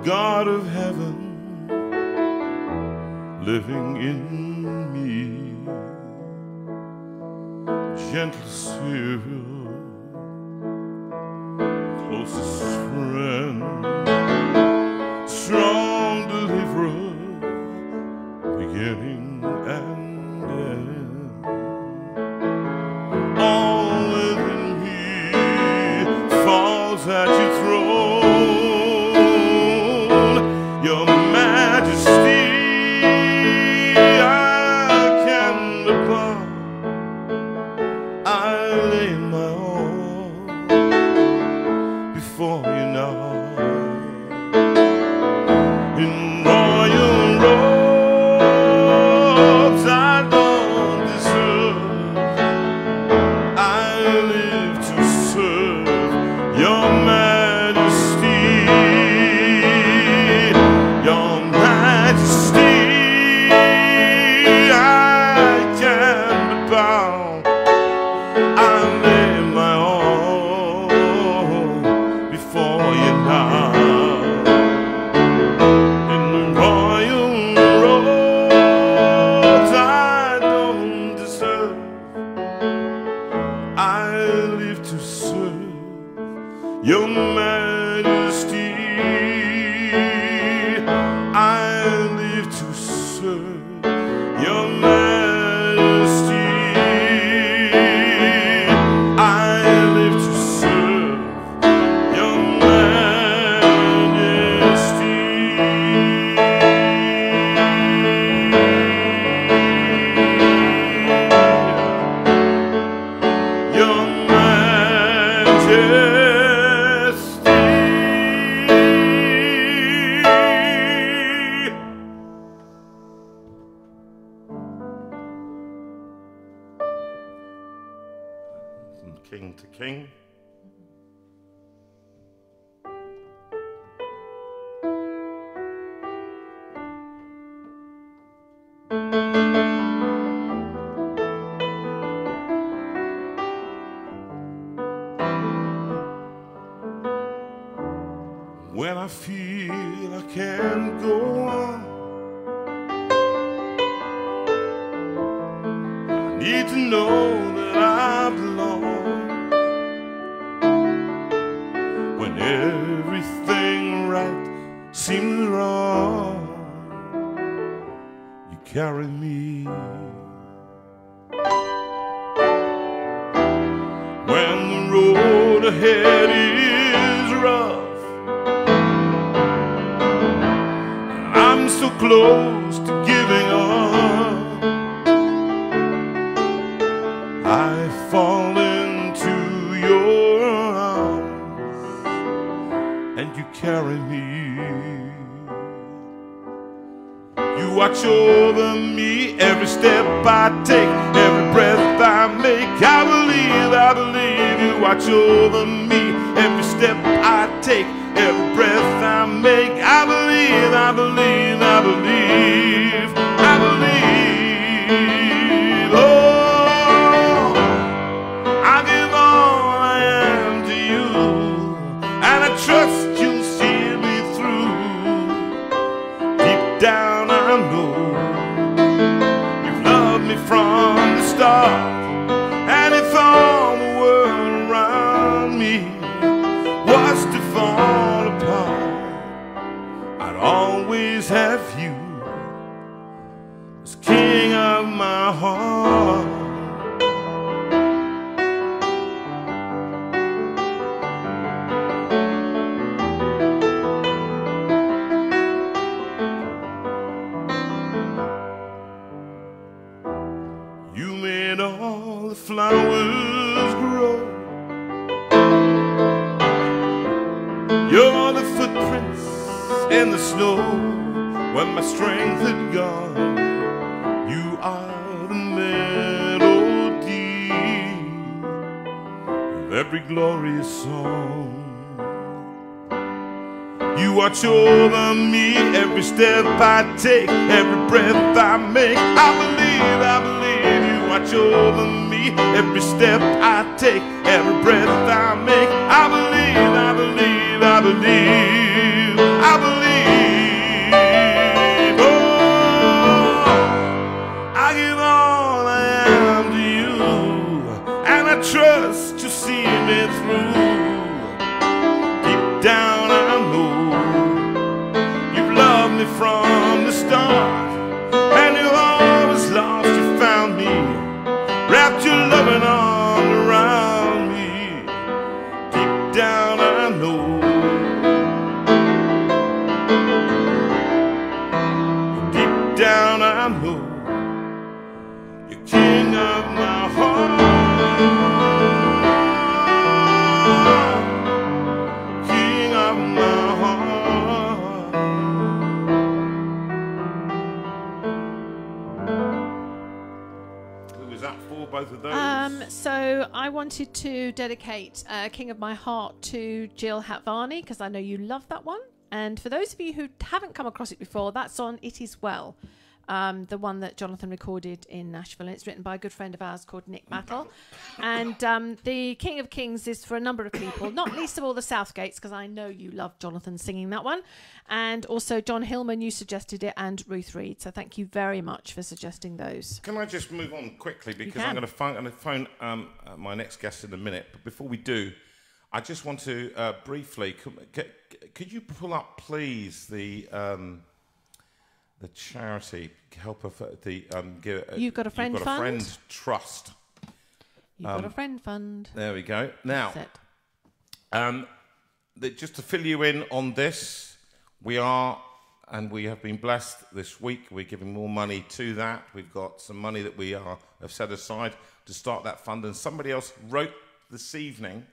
God of heaven, living in me, gentle Savior, closest friend, strong deliverer, beginning and end. All within me falls at your throne, your majesty. I can bow, I lay my all before you now. In royal robes I don't deserve, I live to serve your majesty, your majesty. I can't bow, I lay my all before you now. In royal robes I don't deserve, I live to serve your majesty. I live to serve your majesty. I live to serve your majesty. Your majesty. From king to king. When I feel I can't go on, I need to know that I belong. When everything right seems wrong, you carry me. When the road ahead is rough, I'm so close to giving up, I fall into your arms and you carry me. You watch over me every step I take, every breath I make. I believe you watch over me every step I take, every breath I make. I believe, I believe, I believe, I believe. Oh, I give all I am to you, and I trust you'll see me through. Deep down I know you've loved me from the start, and if all the world around me was to fall apart, I'd always have you as king of my heart. You made all the flowers grow. You're the footprints in the snow when my strength had gone. You are the melody of every glorious song. You watch over me every step I take, every breath I make. I believe you watch over me every step I take, every breath I make. I believe, I believe, I believe, I believe. Oh, I give all I am to you, and I trust to see me through. Deep down I know you've loved me from the start, and you've always lost, you found me, wrapped your loving arm around me. Deep down I know, deep down I know, you're king of my heart. Both of those. So I wanted to dedicate King of My Heart to Jill Hatvani, because I know you love that one. And for those of you who haven't come across it before, that's on It Is Well, the one that Jonathan recorded in Nashville. And it's written by a good friend of ours called Nick Battle. And the King of Kings is for a number of people, not least of all the Southgates, because I know you love Jonathan singing that one. And also John Hillman, you suggested it, and Ruth Reed. So thank you very much for suggesting those. Can I just move on quickly, because I'm going to phone my next guest in a minute. But before we do, I just want to briefly, could you pull up, please, the charity helper for the You've Got a Friend You've Got a Fund? Friend Trust. You've Got a Friend Fund. There we go. Now, That's it. just to fill you in on this, we have been blessed this week. We're giving more money to that. We've got some money that we have set aside to start that fund. And somebody else wrote this evening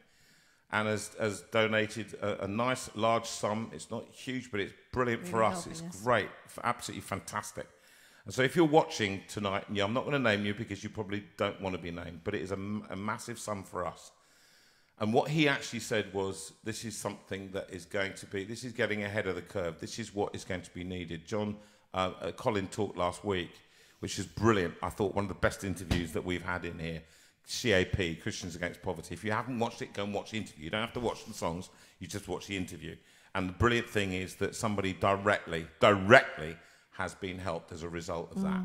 and has donated a nice large sum. It's not huge, but it's brilliant Really for us. helping It's us. great, absolutely fantastic. And so if you're watching tonight, and I'm not going to name you because you probably don't want to be named, but it is a massive sum for us. And what he actually said was, this is something that is going to be, this is getting ahead of the curve. This is what is going to be needed. Colin talked last week, which is brilliant. I thought one of the best interviews that we've had in here. CAP, Christians Against Poverty. If you haven't watched it, go and watch the interview. You don't have to watch the songs, you just watch the interview. And the brilliant thing is that somebody directly has been helped as a result of that.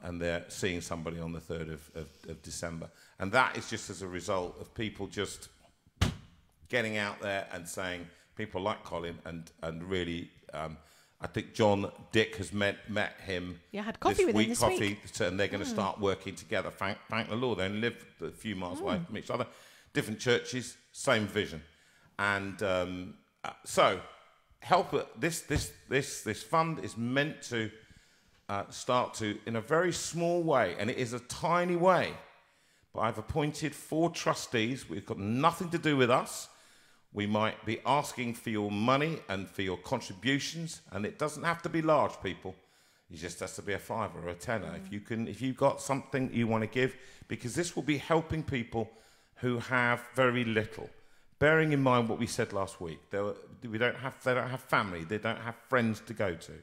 And they're seeing somebody on the 3rd of December. And that is just as a result of people just getting out there and saying, people like Colin, and really, I think Dick has met him. Yeah, I had coffee with him this week. And they're going to start working together. Thank the Lord. They only live a few miles away from each other. Different churches, same vision. And so, this fund is meant to start to, in a very small way, and it is a tiny way, but I've appointed 4 trustees. We've got nothing to do with us. We might be asking for your money and for your contributions, and it doesn't have to be large, people. It just has to be a £5 or a £10. If you've got something you want to give, because this will be helping people who have very little. Bearing in mind what we said last week, they don't have family, they don't have friends to go to.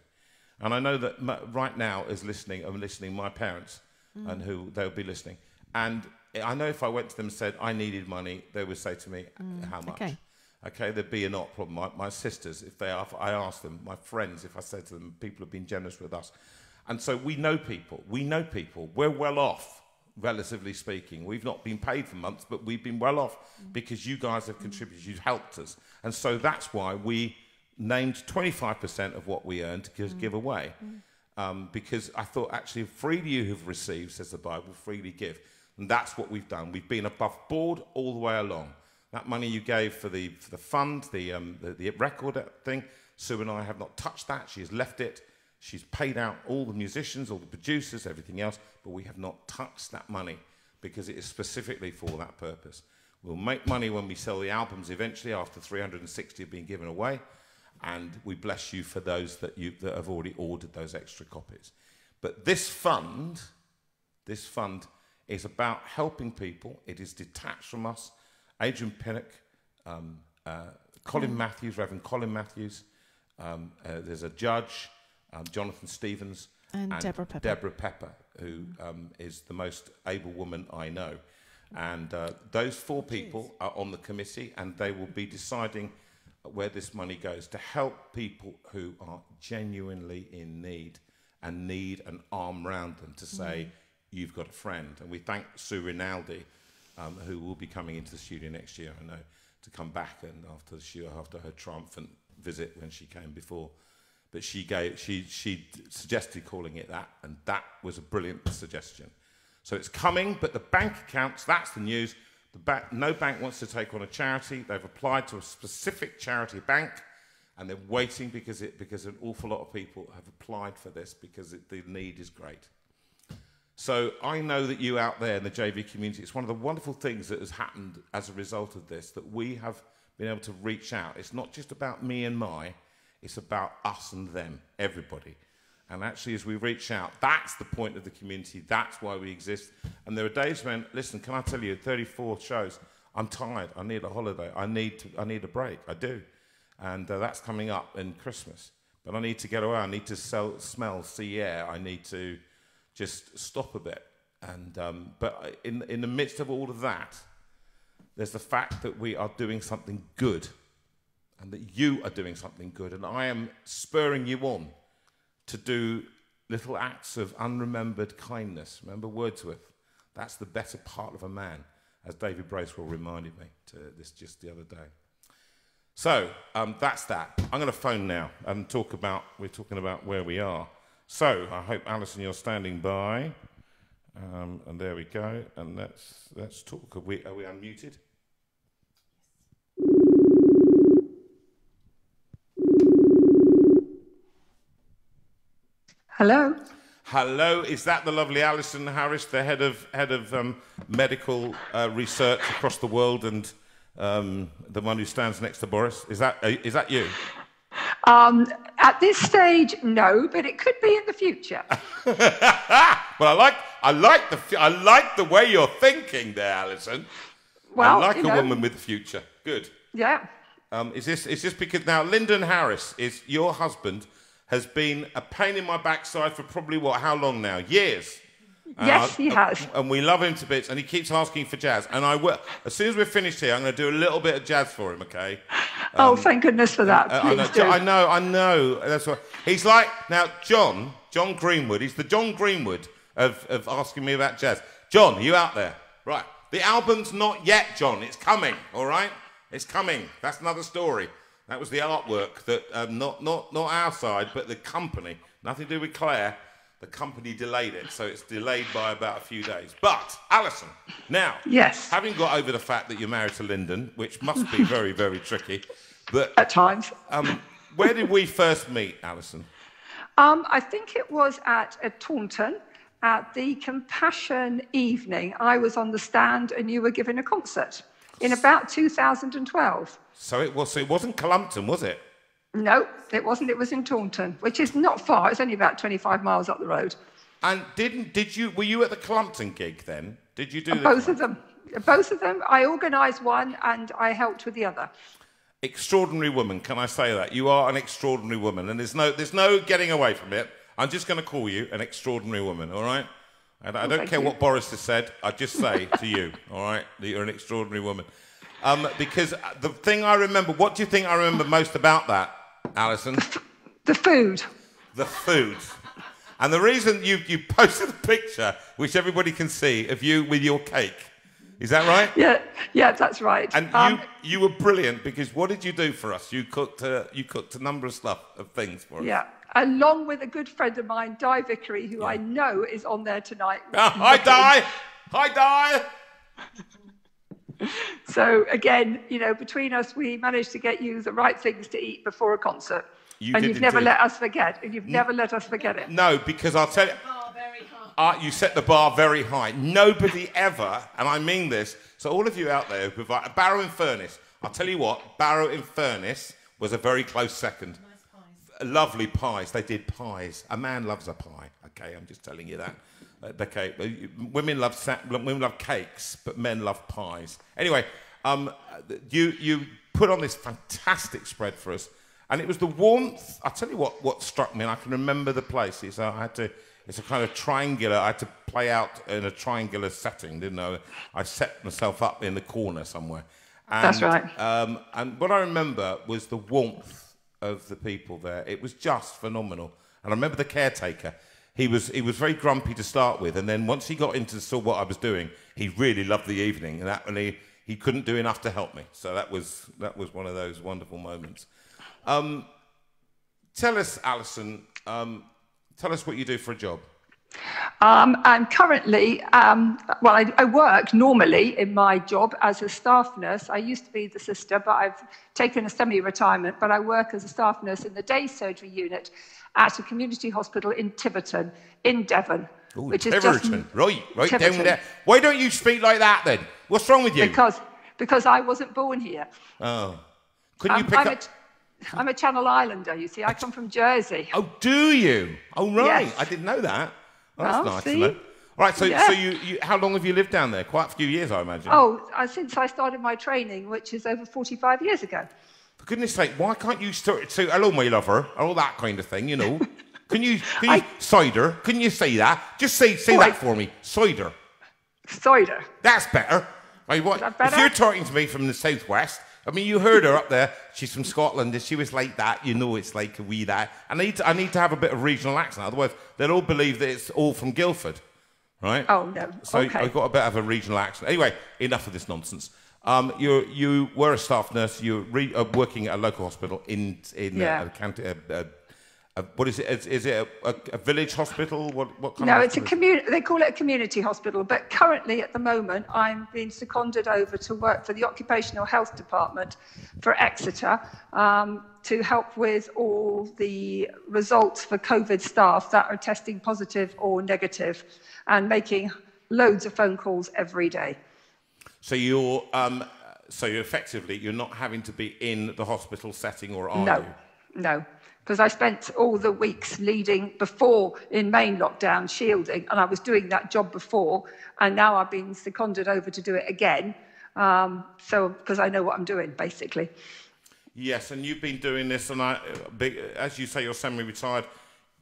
And I know that right now I'm listening my parents, and who they'll be listening. And I know if I went to them and said I needed money, they would say to me, how much? Okay, there'd be a not problem. My sisters, if I asked them, my friends, if I said to them, people have been generous with us. And so we know people. We're well off, relatively speaking. We've not been paid for months, but we've been well off because you guys have contributed, you've helped us. And so that's why we named 25% of what we earned to give away. Because I thought, actually, freely you have received, says the Bible, freely give. And that's what we've done. We've been above board all the way along. That money you gave for the fund, the record thing, Sue and I have not touched that. She has left it. She's paid out all the musicians, all the producers, everything else, but we have not touched that money because it is specifically for that purpose. We'll make money when we sell the albums eventually after 360 have been given away, and we bless you for those that have already ordered those extra copies. But this fund is about helping people. It is detached from us. Adrian Pinnock, Colin Matthews, Reverend Colin Matthews. There's a judge, Jonathan Stevens, and Deborah Pepper, who is the most able woman I know. And those 4 people are on the committee, and they will be deciding where this money goes to help people who are genuinely in need and need an arm round them to say, you've got a friend. And we thank Sue Rinaldi, who will be coming into the studio next year, I know, to come back and after her triumphant visit when she came before. But she suggested calling it that, and that was a brilliant suggestion. So it's coming, but the bank accounts, that's the news. No bank wants to take on a charity. They've applied to a specific charity bank, and they're waiting because an awful lot of people have applied for this because the need is great. So I know that you out there in the JV community, it's one of the wonderful things that has happened as a result of this, that we have been able to reach out. It's not just about me and it's about us and them, everybody. And actually, as we reach out, that's the point of the community. That's why we exist. And there are days when, listen, can I tell you, 34 shows, I'm tired. I need a holiday. I need a break. I do. And that's coming up in Christmas. But I need to get away. I need to smell sea air. I need to just stop a bit. And but in the midst of all of that, there's the fact that we are doing something good, and that you are doing something good. And I am spurring you on to do little acts of unremembered kindness. Remember Wordsworth? That's the better part of a man, as David Bracewell reminded me to this just the other day. So that's that. I'm going to phone now and we're talking about where we are. So I hope, Alison, you're standing by. And there we go. And let's talk. Are we unmuted? Hello. Hello, is that the lovely Alison Harris, the head of medical research across the world, and the one who stands next to Boris? Is that you? At this stage, no, but it could be in the future. Well, I like the way you're thinking there, Alison. Well, I like a woman with a future. Good. Yeah. Is this because now Lyndon Harris is your husband? Has been a pain in my backside for probably, how long now? Years. Yes, he has. And we love him to bits, and he keeps asking for jazz. And I will, as soon as we're finished here, I'm going to do a little bit of jazz for him, okay? Oh, thank goodness for that. I know. That's what he's like. Now, John Greenwood, he's the John Greenwood of asking me about jazz. John, are you out there? Right. The album's not yet, John. It's coming, all right? It's coming. That's another story. That was the artwork that, not our side, but the company, nothing to do with Claire, the company delayed it, so it's delayed by about a few days. But, Alison, now, yes, having got over the fact that you're married to Lyndon, which must be very, very tricky, but at times. Where did we first meet, Alison? I think it was at Taunton, at the Compassion evening. I was on the stand and you were giving a concert in about 2012. So it wasn't Clumpton, was it? No, it wasn't. It was in Taunton, which is not far. It's only about 25 miles up the road. And were you at the Clumpton gig then? Did you do both of them? Both of them. I organised one and I helped with the other. Extraordinary woman, can I say that? You are an extraordinary woman, and there's no getting away from it. I'm just going to call you an extraordinary woman, all right? And I don't care what Boris has said. I just say to you, all right, that you're an extraordinary woman. Because the thing I remember, what do you think I remember most about that, Alison? The food. The food. And the reason you posted a picture, which everybody can see, of you with your cake. Is that right? Yeah, that's right. And you were brilliant, because what did you do for us? You cooked a number of things for us. Yeah, along with a good friend of mine, Di Vickery, who I know is on there tonight. Hi, Di! Hi, Di! So again, between us, we managed to get you the right things to eat before a concert. You've never let us forget. And you've never let us forget it. No, because I'll tell you... you set the bar very high. Nobody ever, and I mean this, so all of you out there who provide... Barrow in Furness. I'll tell you what, Barrow in Furness was a very close second. Nice pies. Lovely pies. They did pies. A man loves a pie. Okay, I'm just telling you that. Okay, women love cakes, but men love pies. Anyway, You put on this fantastic spread for us, and it was the warmth. I'll tell you what struck me, and I can remember the place. It's a kind of triangular. I had to play out in a triangular setting, didn't I? I set myself up in the corner somewhere. And, that's right. And what I remember was the warmth of the people there. It was just phenomenal. And I remember the caretaker. He was very grumpy to start with, and then once he got into saw what I was doing, he really loved the evening, and he couldn't do enough to help me. So that was one of those wonderful moments. Tell us, Alison. Tell us what you do for a job. I'm currently, I work normally in my job as a staff nurse. I used to be the sister, but I've taken a semi-retirement, but I work as a staff nurse in the day surgery unit at a community hospital in Tiverton, in Devon. Ooh, which Tiverton. is just right Tiverton. down there. Why don't you speak like that then? What's wrong with you? Because I wasn't born here. Oh. Couldn't you pick up... I'm a Channel Islander, you see. I come from Jersey. Oh, do you? Oh, right. Yes. I didn't know that. Oh, that's nice see? to know. All right, so you how long have you lived down there? Quite a few years, I imagine. Oh, since I started my training, which is over 45 years ago. For goodness sake, why can't you start to hello, my lover, and all that kind of thing, you know? Can you cider? Can you say that? Just say that for me. Cider. Cider. That's better. Is that better? If you're talking to me from the southwest, I mean, you heard her up there. She's from Scotland. If she was like that, you know it's like a wee that. I need to have a bit of regional accent. Otherwise, they'll all believe that it's all from Guildford, right? Oh, no. So okay. I've got a bit of a regional accent. Anyway, enough of this nonsense. You were a staff nurse. You were working at a local hospital in a county. What is it? Is it a village hospital? What kind of it's a community. They call it a community hospital. But currently, at the moment, I'm being seconded over to work for the Occupational Health Department for Exeter to help with all the results for COVID staff that are testing positive or negative, and making loads of phone calls every day. So you're effectively you're not having to be in the hospital setting, or are you? No. Because I spent all the weeks before in main lockdown shielding, and I was doing that job before, and now I've been seconded over to do it again. Because I know what I'm doing, basically. Yes, and you've been doing this, and as you say, you're semi-retired.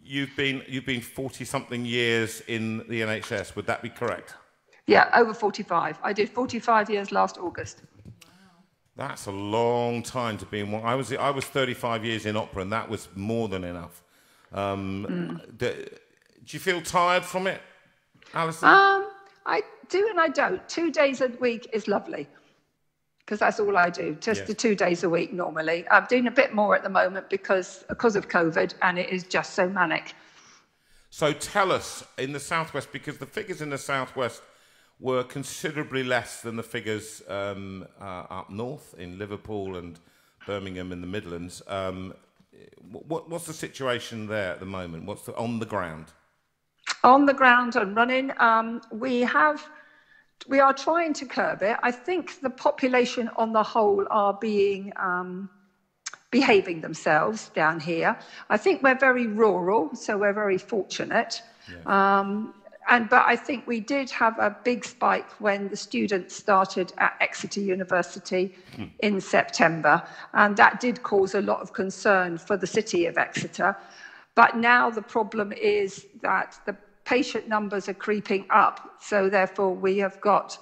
You've been 40-something years in the NHS. Would that be correct? Yeah, over 45. I did 45 years last August. That's a long time to be in one. I was 35 years in opera, and that was more than enough. Do you feel tired from it, Alison? I do and I don't. 2 days a week is lovely, because that's all I do. Just the 2 days a week normally. I'm doing a bit more at the moment because of COVID, and it is just so manic. So tell us, in the Southwest, because the figures in the Southwest were considerably less than the figures up north in Liverpool and Birmingham in the Midlands. What's the situation there at the moment? What's on the ground? On the ground and running, we are trying to curb it. I think the population on the whole are behaving themselves down here. I think we're very rural, so we're very fortunate. Yeah. But I think we did have a big spike when the students started at Exeter University in September, and that did cause a lot of concern for the city of Exeter. But now the problem is that the patient numbers are creeping up, so therefore we have got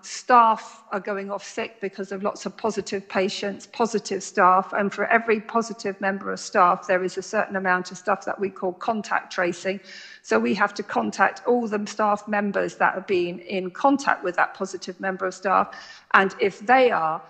staff are going off sick because of lots of positive patients, positive staff, and for every positive member of staff, there is a certain amount of stuff that we call contact tracing. So we have to contact all the staff members that have been in contact with that positive member of staff, and if they are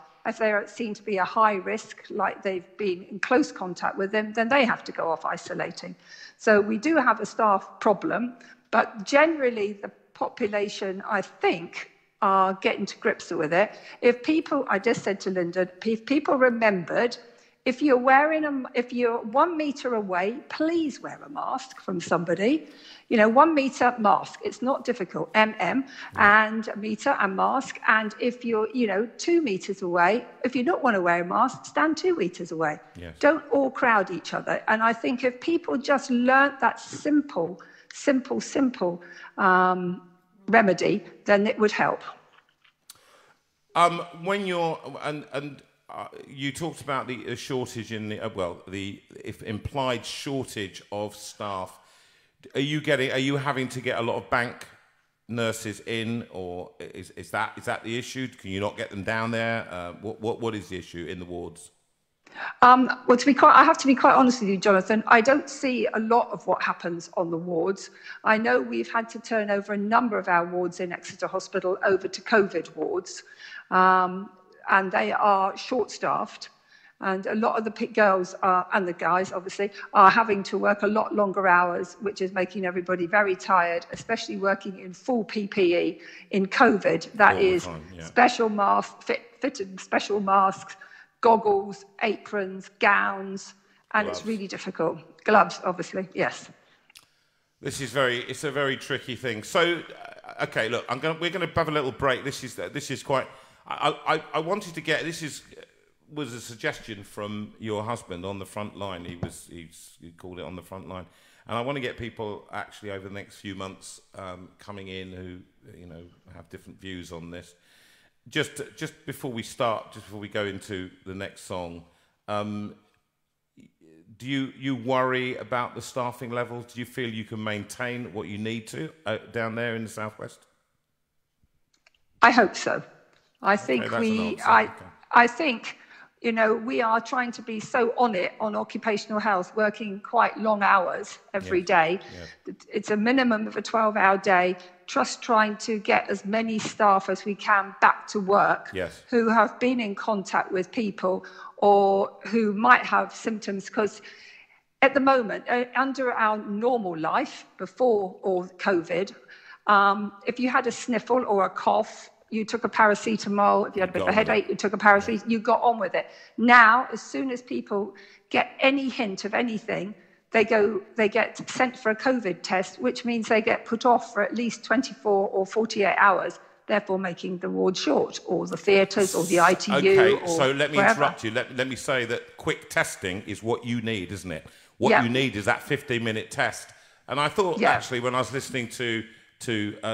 seen to be a high risk, like they've been in close contact with them, then they have to go off isolating. So we do have a staff problem, but generally the population, I think, are getting to grips with it. I just said to Lyndon, if people remembered, if you're 1 meter away, please wear a mask from somebody. 1 meter mask, it's not difficult, and a meter and mask. And if you're, 2 meters away, if you don't want to wear a mask, stand 2 meters away. Yes. Don't all crowd each other. And I think if people just learnt that simple remedy, then it would help. When you're you talked about the shortage in the the implied shortage of staff. Are you having to get a lot of bank nurses in, or is that the issue? Can you not get them down there? What is the issue in the wards? Well, I have to be quite honest with you, Jonathan. I don't see a lot of what happens on the wards. I know we've had to turn over a number of our wards in Exeter Hospital over to COVID wards, and they are short-staffed. And a lot of the girls and the guys, obviously, are having to work a lot longer hours, which is making everybody very tired, especially working in full PPE in COVID. That is special masks, fitted special masks, goggles, aprons, gowns, and gloves. It's really difficult. Gloves, obviously, yes. It's a very tricky thing. So, okay, look, we're going to have a little break. This is quite. I wanted to get was a suggestion from your husband on the front line. He called it on the front line, and I want to get people actually over the next few months coming in who have different views on this. Just before we start, just before we go into the next song, do you worry about the staffing levels? Do you feel you can maintain what you need to down there in the southwest? I hope so. I think I think we are trying to be so on it on occupational health, working quite long hours every day. Yeah. It's a minimum of a 12-hour day. Just trying to get as many staff as we can back to work who have been in contact with people or who might have symptoms, because at the moment, under our normal life before all COVID, if you had a sniffle or a cough, you took a paracetamol. If you had a bit of a headache, you took a paracetamol. You got on with it. Now, as soon as people get any hint of anything, they get sent for a COVID test, which means they get put off for at least 24 or 48 hours, therefore making the ward short, or the theatres, or the ITU. Okay, so let me interrupt you. Let me say that quick testing is what you need, isn't it? What you need is that 15-minute test. And I thought, actually, when I was listening to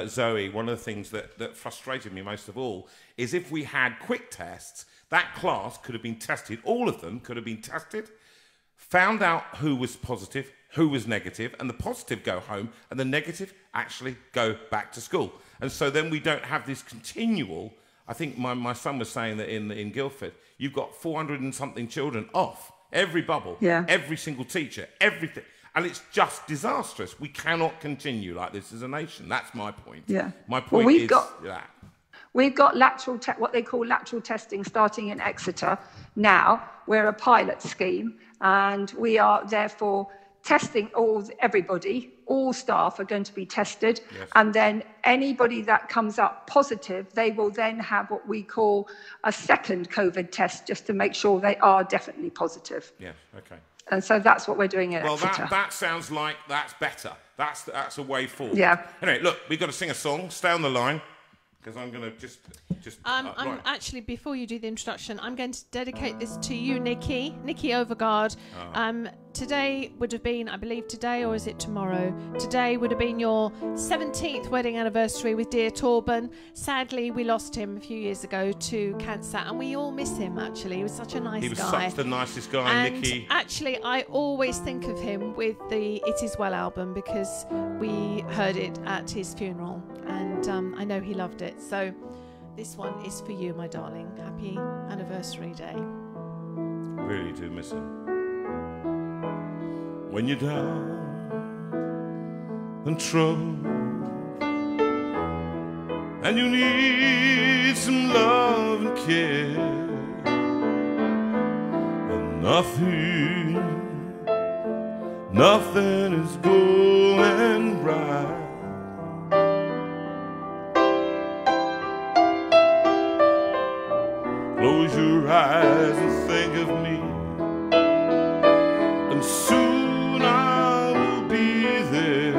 Zoe, one of the things that frustrated me most of all is if we had quick tests, that class could have been tested, all of them could have been tested, found out who was positive, who was negative, and the positive go home, and the negative actually go back to school. And so then we don't have this continual, I think my son was saying that in Guildford, you've got 400 and something children off, every bubble, every single teacher, everything. And it's just disastrous. We cannot continue like this as a nation. That's my point. Yeah. My point is that. We've got what they call lateral testing starting in Exeter now. We're a pilot scheme, and we are therefore testing everybody. All staff are going to be tested, and then anybody that comes up positive, they will then have what we call a second COVID test, just to make sure they are definitely positive. Yeah, okay. And so that's what we're doing at Exeter. Well, that sounds like that's better. That's a way forward. Yeah. Anyway, look, we've got to sing a song. Stay on the line, because I'm going to just. I'm actually, before you do the introduction, I'm going to dedicate this to you, Nikki Overgaard. Today would have been, I believe, today, or is it tomorrow? Today would have been your 17th wedding anniversary with dear Torben. Sadly, we lost him a few years ago to cancer, and we all miss him, actually. He was such a nice guy. He was such the nicest guy, and Nikki. Actually, I always think of him with the It Is Well album, because we heard it at his funeral, and I know he loved it. So this one is for you, my darling. Happy anniversary day. Really do miss him. When you're down and troubled, and you need some love and care, and nothing is going right. Close your eyes and think of me, and soon I will be there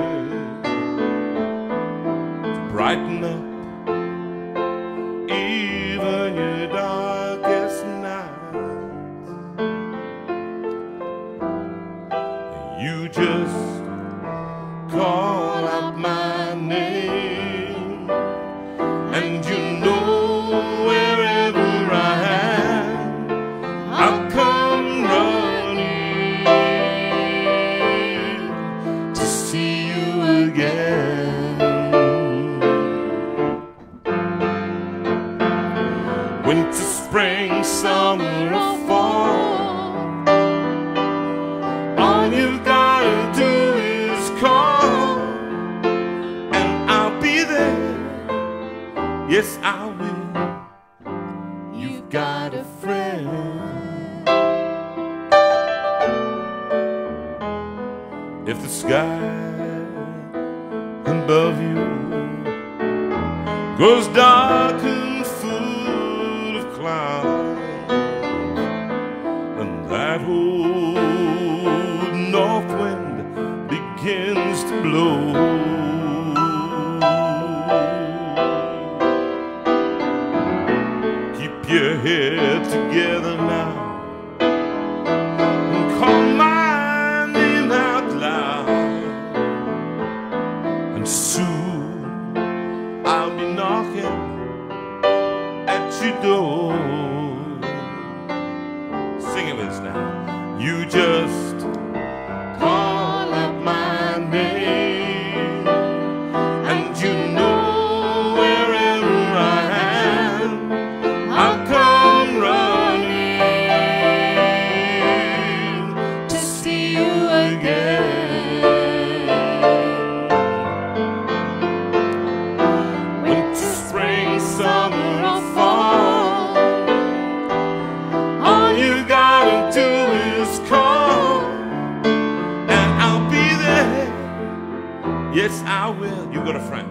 to brighten up even your darkest nights. You just call out my name, and you know wherever Yes, I will. You've got a friend. If the sky above you grows dark and full of clouds, and that old north wind begins to blow, keep your head together now and call my name out loud, and soon I'll be knocking at your door. Sing it with us now. You just call up my name, and you know wherever I am, I'll come running to see you again. Winter, spring, summer, or fall, all you gotta do is call, and I'll be there. Yes, I will. You got a friend.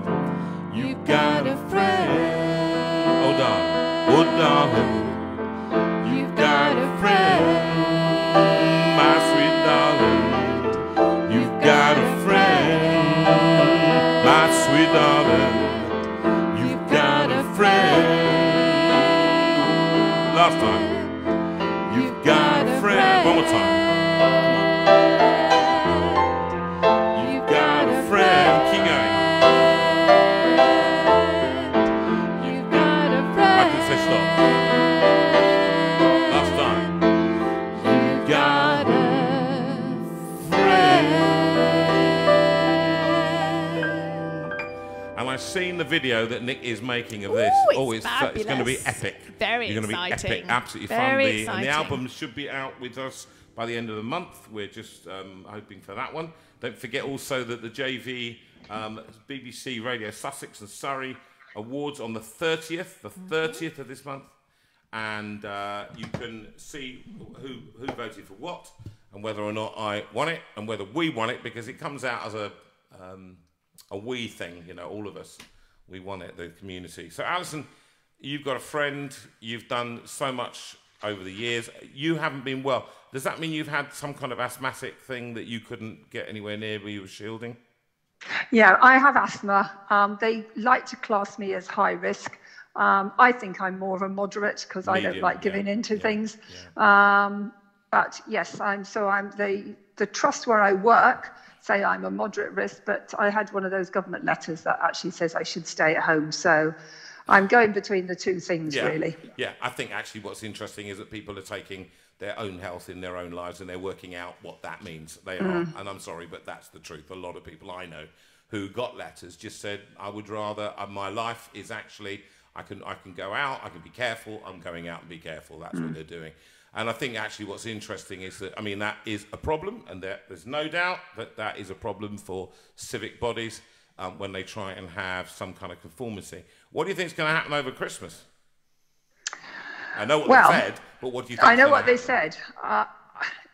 You got a friend. Oh, darling. Oh, darling. You've got a friend. My sweet darling. You've got a friend. My sweet darling. You've got a friend. Last time. You've got a friend. One more time. You've got a friend. Keep going. You've got a I friend. can say stop. Last time. You've got a friend. And I've seen the video that Nick is making of this. Ooh, it's it's going to be fabulous. epic. Very You're going to be exciting. epic. Absolutely Very fun. And the exciting. album should be out with us by the end of the month. We're just hoping for that one. Don't forget also that the JV BBC Radio Sussex and Surrey Awards on the 30th, of this month. And you can see who voted for what and whether or not I won it and whether we won it, because it comes out as a we thing, you know, all of us. We won it, the community. So, Alison, you've got a friend. You've done so much over the years. You haven't been well. Does that mean you've had some kind of asthmatic thing that you couldn't get anywhere near where you were shielding? Yeah, I have asthma. They like to class me as high risk. I think I'm more of a moderate because I don't like giving in to things. Yeah. But yes, I'm the trust where I work say I'm a moderate risk, but I had one of those government letters that actually says I should stay at home. So I'm going between the two things, really. Yeah, I think actually what's interesting is that people are taking their own health in their own lives and they're working out what that means. They are, and I'm sorry, but that's the truth. A lot of people I know who got letters just said, I would rather, my life is actually, I can go out, I can be careful, I'm going out and be careful. That's what they're doing. And I think actually what's interesting is that, I mean, that is a problem, and there's no doubt that that is a problem for civic bodies when they try and have some kind of conformity. What do you think is going to happen over Christmas? I know what they said, but what do you think? I know what they said.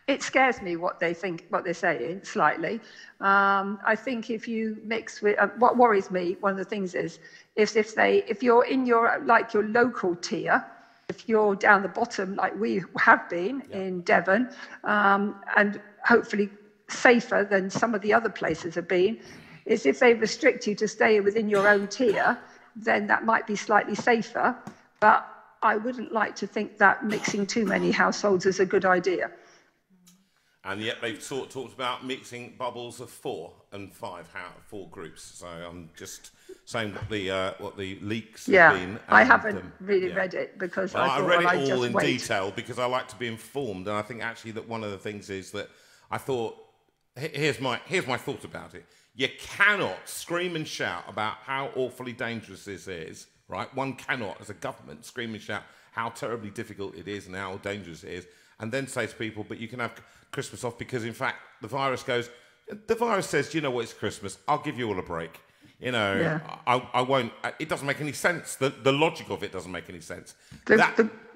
It scares me what they think, what they're saying slightly. I think if you mix with what worries me, one of the things is if you're in your local tier, if you're down the bottom like we have been in Devon, and hopefully safer than some of the other places have been, is if they restrict you to stay within your own tier, then that might be slightly safer. But I wouldn't like to think that mixing too many households is a good idea. And yet they've talked about mixing bubbles of 4 and 5, 4 groups. So I'm just saying what the leaks have been. And, I haven't really read it because I read it all just in wait. detail because I like to be informed. And I think actually that one of the things is that I thought, here's my thought about it. You cannot scream and shout about how awfully dangerous this is, right? One cannot, as a government, scream and shout how terribly difficult it is and how dangerous it is, and then say to people, but you can have Christmas off because, in fact, the virus says, you know what, it's Christmas, I'll give you all a break. You know, Yeah. I won't. It doesn't make any sense. The logic of it doesn't make any sense.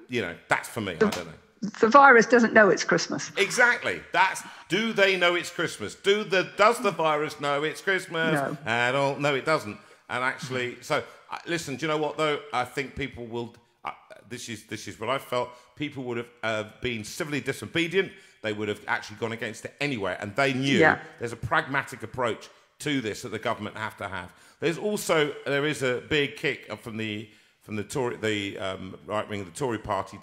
You know, that's for me. I don't know. The virus doesn't know it's Christmas. Exactly. Do they know it's Christmas? Does the virus know it's Christmas? No. I don't. No, it doesn't. And actually, so listen. Do you know what though? I think people will. This is what I felt. People would have been civilly disobedient. They would have actually gone against it anyway, and they knew there's a pragmatic approach to this that the government have to have. There is a big kick from the Tory, right wing of the Tory party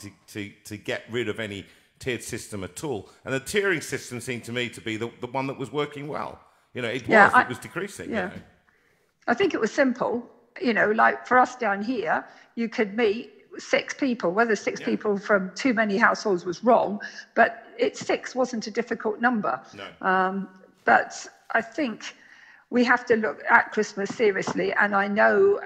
to get rid of any tiered system at all. And the tiering system seemed to me to be the one that was working well. You know, it was decreasing. Yeah. You know? I think it was simple. You know, like for us down here, you could meet 6 people. Whether 6 people from too many households was wrong, but 6 wasn't a difficult number. No. But I think we have to look at Christmas seriously, and I know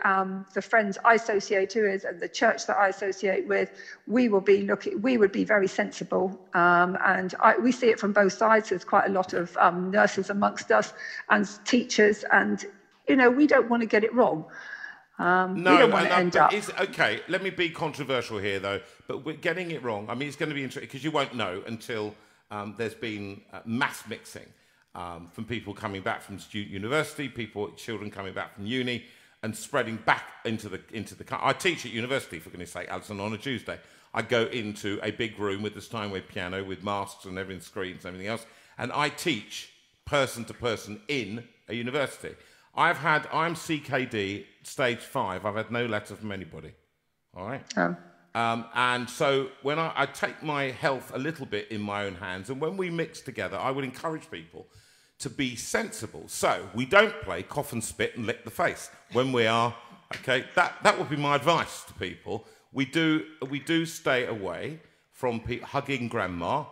the friends I associate with and the church that I associate with, we would be very sensible, and we see it from both sides. There's quite a lot of nurses amongst us and teachers, and you know, we don't want to get it wrong. We don't want to end up. Okay, let me be controversial here though, but we're getting it wrong. I mean, it's going to be interesting because you won't know until there's been mass mixing. From people coming back from student university, children coming back from uni, and spreading back into the country. I teach at university, for goodness sake, Alison, on a Tuesday. I go into a big room with the Steinway piano, with masks and everything, screens and everything else, and I teach person to person in a university. I'm CKD stage 5. I've had no letter from anybody. All right. Oh. And so when I take my health a little bit in my own hands, and when we mix together, I would encourage people to be sensible. So we don't play cough and spit and lick the face when we are, okay, that would be my advice to people. We do stay away from hugging grandma.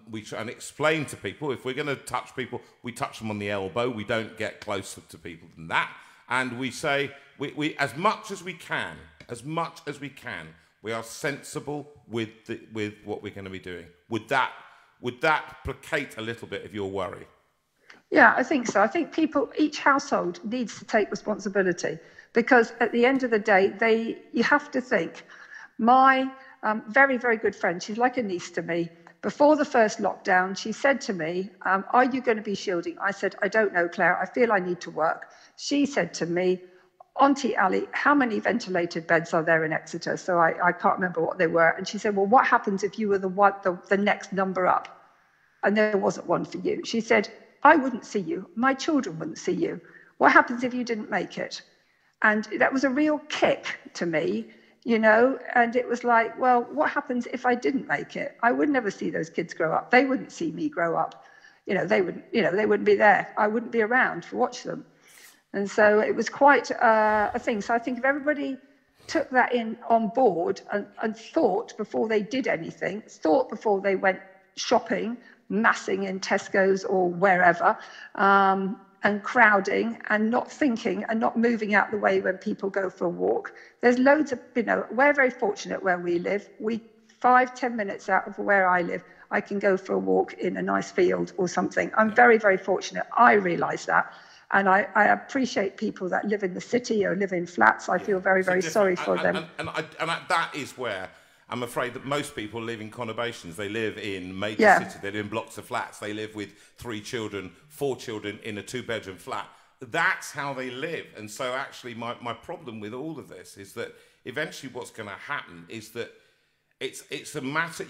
We try and explain to people, if we're going to touch people, we touch them on the elbow. We don't get closer to people than that. And we say, we as much as we can, we are sensible with what we're going to be doing. Would that placate a little bit of your worry? Yeah, I think so. I think each household needs to take responsibility, because at the end of the day, you have to think. My very, very good friend, she's like a niece to me. Before the first lockdown, she said to me, are you going to be shielding? I said, I don't know, Claire. I feel I need to work. She said to me, Auntie Ali, how many ventilated beds are there in Exeter? So I can't remember what they were. And she said, well, what happens if you were the next number up and there wasn't one for you? She said, I wouldn't see you. My children wouldn't see you. What happens if you didn't make it? And that was a real kick to me, you know, and it was like, well, what happens if I didn't make it? I would never see those kids grow up. They wouldn't see me grow up. They wouldn't be there. I wouldn't be around to watch them. And so it was quite a thing. So I think if everybody took that on board and thought before they did anything, thought before they went shopping, massing in Tesco's or wherever, and crowding and not thinking and not moving out the way when people go for a walk. There's loads of, we're very fortunate where we live. 5-10 minutes out of where I live, I can go for a walk in a nice field or something. I'm very, very fortunate. I realise that. And I appreciate people that live in the city or live in flats. I feel very, very sorry for them. And that is where I'm afraid that most people live in conurbations. They live in major cities. They live in blocks of flats. They live with 3 children, 4 children in a 2-bedroom flat. That's how they live. And so actually my problem with all of this is that eventually what's going to happen is that it's a matter,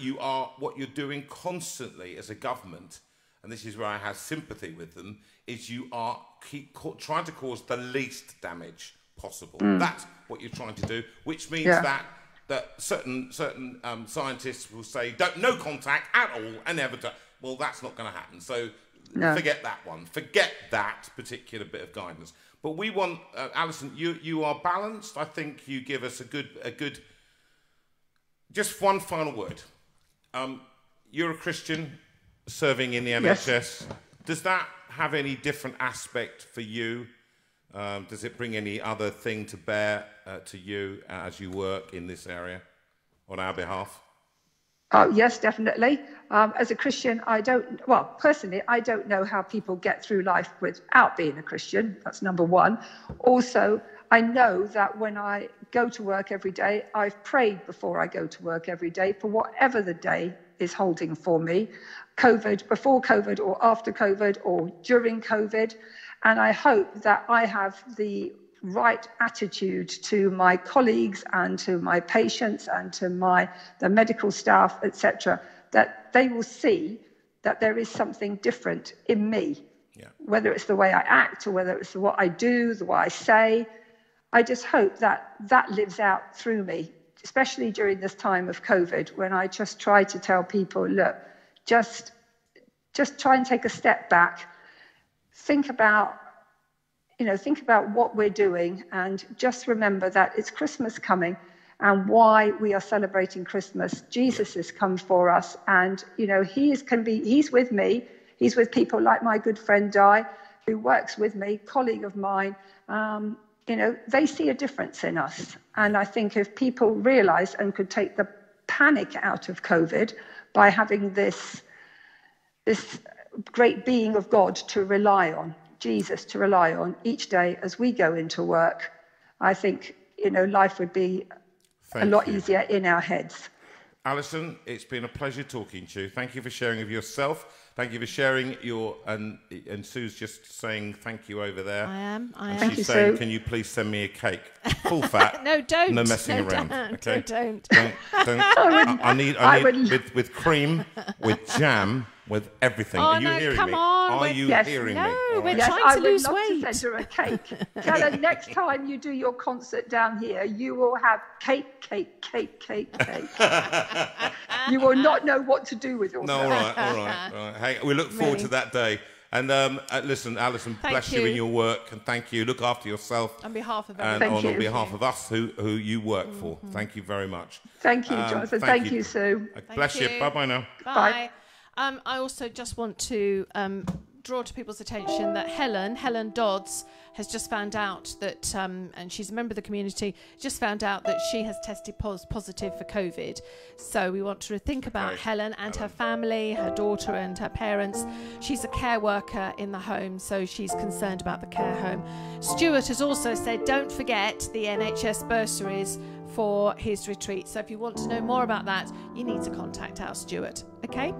what you're doing constantly as a government, and this is where I have sympathy with them, is you are trying to cause the least damage possible. That's what you're trying to do, which means that certain scientists will say, no contact at all, and never do. Well, that's not going to happen. So forget that one. Forget that particular bit of guidance. But we want, Alison, you are balanced. I think you give us a good. Just one final word. You're a Christian serving in the NHS. Yes. Does that have any different aspect for you? Does it bring any other thing to bear to you as you work in this area on our behalf? Oh, yes, definitely. As a Christian, personally, I don't know how people get through life without being a Christian. That's number one. Also, I know that when I go to work every day, I've prayed before I go to work every day for whatever the day is holding for me, COVID, before COVID or after COVID or during COVID. And I hope that I have the right attitude to my colleagues and to my patients and to the medical staff, etc., that they will see that there is something different in me, whether it's the way I act or whether it's what I do, the way I say. I just hope that that lives out through me, especially during this time of COVID, when I just try to tell people, look, just try and take a step back, think about what we're doing, and just remember that it's Christmas coming and why we are celebrating Christmas. Jesus has come for us, and he's with me. He's with people like my good friend Di, who works with me, colleague of mine. They see a difference in us. And I think if people realize and could take the panic out of COVID by having this great being of God to rely on, Jesus to rely on each day as we go into work, I think, life would be a lot easier in our heads. Alison, it's been a pleasure talking to you. Thank you for sharing of yourself. Thank you for sharing and Sue's just saying thank you over there. I am. And she's saying, can you please send me a cake? Full fat. No, don't. No messing around. Okay? Don't. I need with cream, with jam, with everything. Are you hearing me? Are you hearing me? No, we're trying to lose weight. I would love to send her a cake. Tell her next time you do your concert down here, you will have cake. You will not know what to do with yourself. No, all right. Hey, we look forward to that day. And listen, Alison, bless you in your work, and thank you. Look after yourself. On behalf of everyone. everyone. And on behalf of us who you work for. Thank you very much. Thank you, Jonathan. Thank you, Sue. Bless you. Bye-bye now. Bye. I also just want to draw to people's attention that Helen Dodds has just found out that, and she's a member of the community, just found out that she has tested positive for COVID. So we want to think about Helen and her family, her daughter and her parents. She's a care worker in the home, so she's concerned about the care home. Stuart has also said, don't forget the NHS bursaries for his retreat. So if you want to know more about that, you need to contact our Stuart. Okay?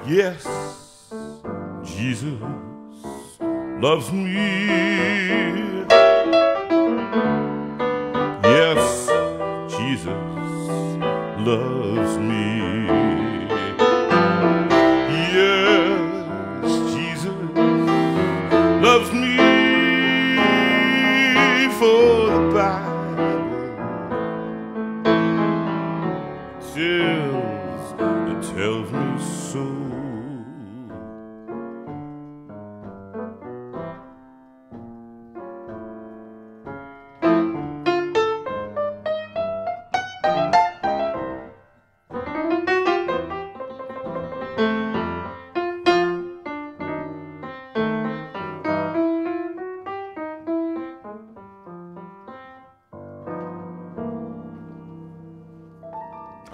Yes, Jesus loves me. Yes, Jesus loves me. Yes, Jesus loves me, for the Bible tells me so.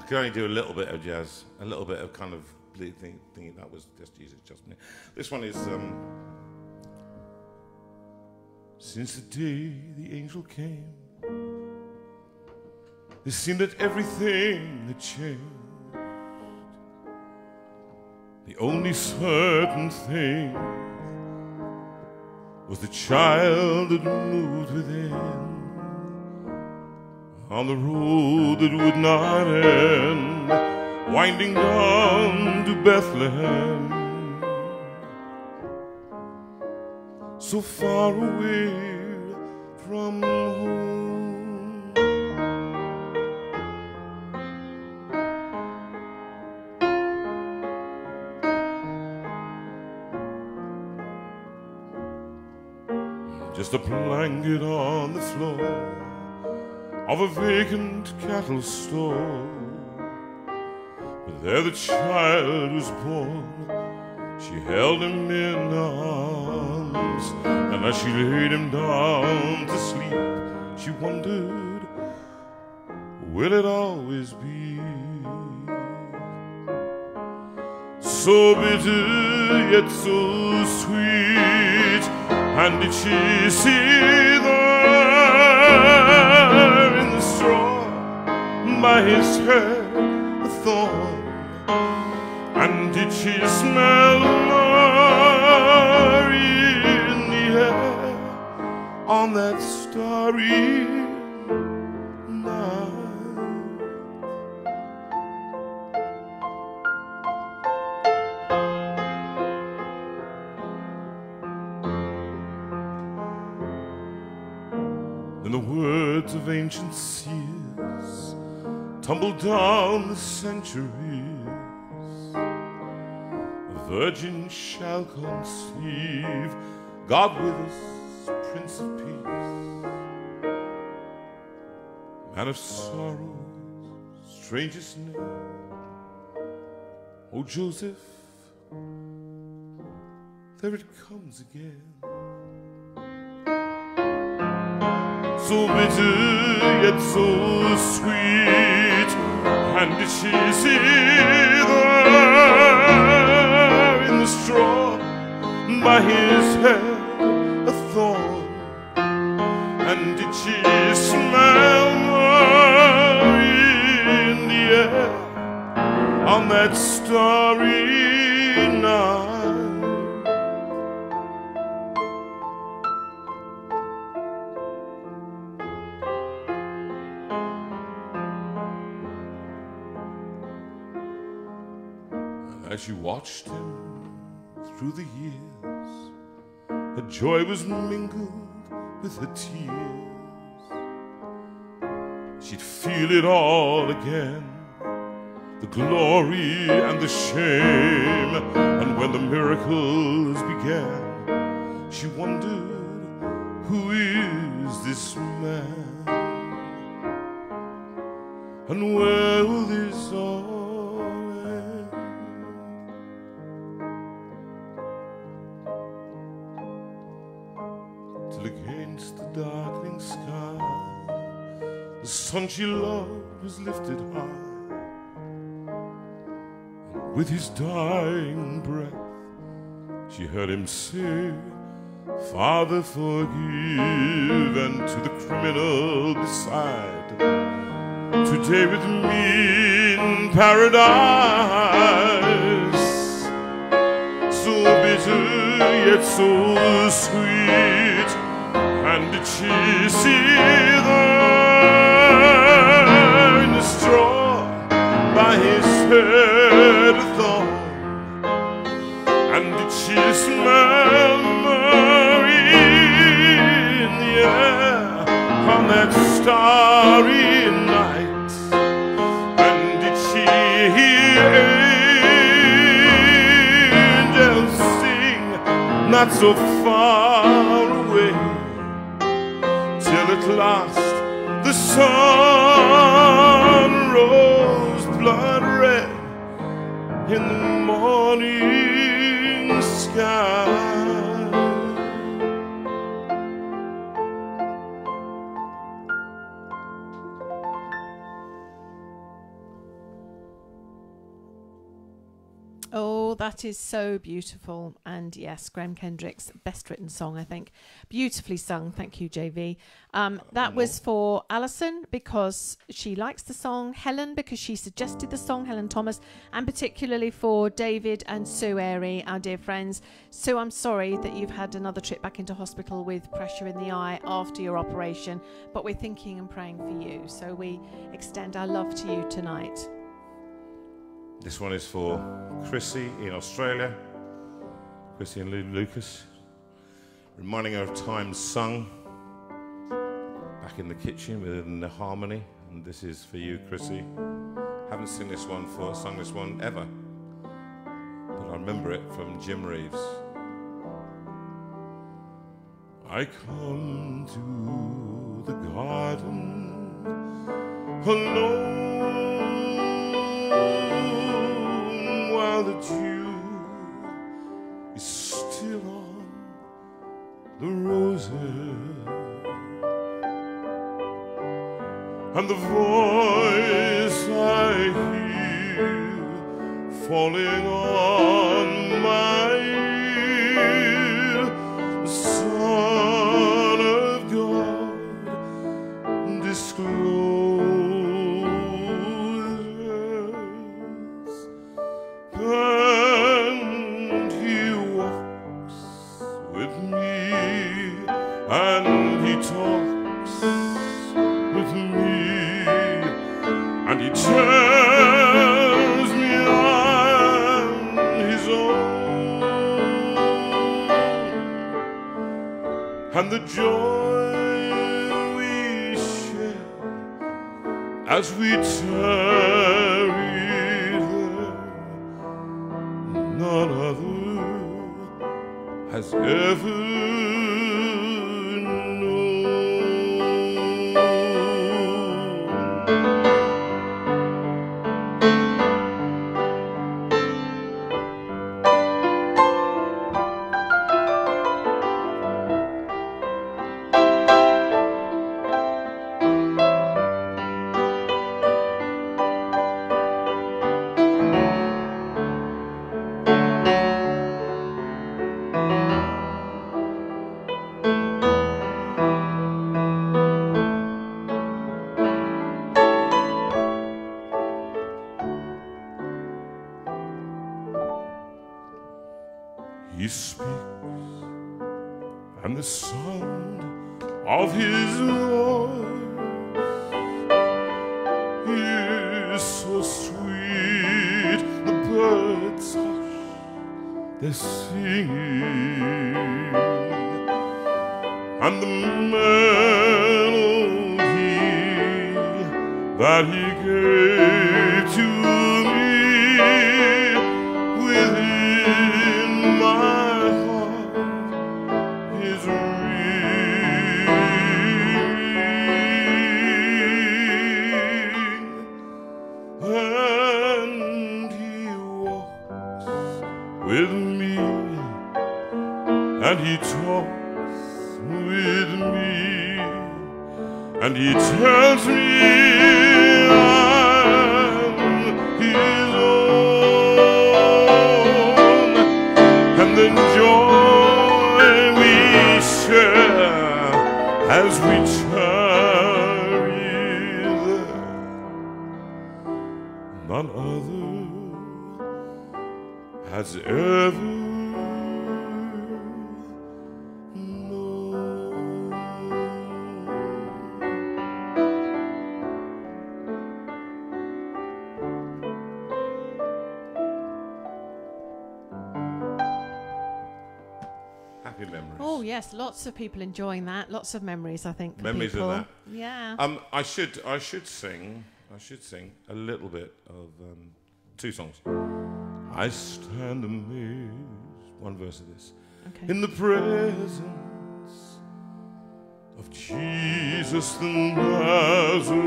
could only do a little bit of jazz, a little bit of kind of bleed thingy. That was just Jesus, just me. This one is since the day the angel came, it seemed that everything had changed. The only certain thing was the child that moved within, on the road that would not end, winding down to Bethlehem, so far away from home. Just a blanket on the floor of a vacant cattle store, but there the child was born. She held him in her arms, and as she laid him down to sleep, she wondered, will it always be? So bitter yet so sweet. And did she see there in the straw by his head a thorn? And did she smell Mary in the air on that starry night? In the words of ancient seers, tumble down the centuries, a virgin shall conceive, God with us, Prince of Peace, man of sorrows, strangest name. Oh, Joseph, there it comes again. So bitter yet so sweet. And did she see there in the straw by his head a thorn? And did she smell Mary in the air on that starry night? As she watched him through the years, her joy was mingled with her tears. She'd feel it all again, the glory and the shame. And when the miracles began, she wondered, who is this man? And where will this all against the darkening sky, the sun she loved was lifted high, and with his dying breath she heard him say, Father, forgive. And to the criminal beside, today with me in paradise. So bitter yet so sweet. And did she see there in the straw by his head a thorn? And did she smell Mary in the air on that starry night? And did she hear angels sing not so far away? Till at last the sun rose blood red in the morning sky. Oh, that is so beautiful. And yes, Graham Kendrick's best written song, I think. Beautifully sung. Thank you, JV. That was for Alison because she likes the song, Helen because she suggested the song, Helen Thomas, and particularly for David and Sue Airy, our dear friends. Sue, I'm sorry that you've had another trip back into hospital with pressure in the eye after your operation, but we're thinking and praying for you. So we extend our love to you tonight. This one is for Chrissy in Australia. Chrissy and Lucas. Reminding her of times sung back in the kitchen within the harmony. And this is for you, Chrissy. Haven't sung this one ever. But I remember it from Jim Reeves. I come to the garden alone while the dew is still on the roses, and the voice I hear falling on my ear, the Son of God discloses, and He walks with me, and He talks with me, and He tells me I'm His own, and the joy we share as we tarry there, none other has ever He speaks, and the sound of His voice is so sweet. The birds hush their singing, and the melody that He gave to me within my heart is ringing, and He walks with me, and He talks with me, and He tells me I'm His own, and the joy we share as we tarry there, none other has ever known. Happy memories. Oh yes, lots of people enjoying that. Lots of memories, I think. For Memories of people. that. Yeah. I should sing a little bit of two songs. I stand amazed, one verse of this, Okay. in the presence of Jesus the Nazarene,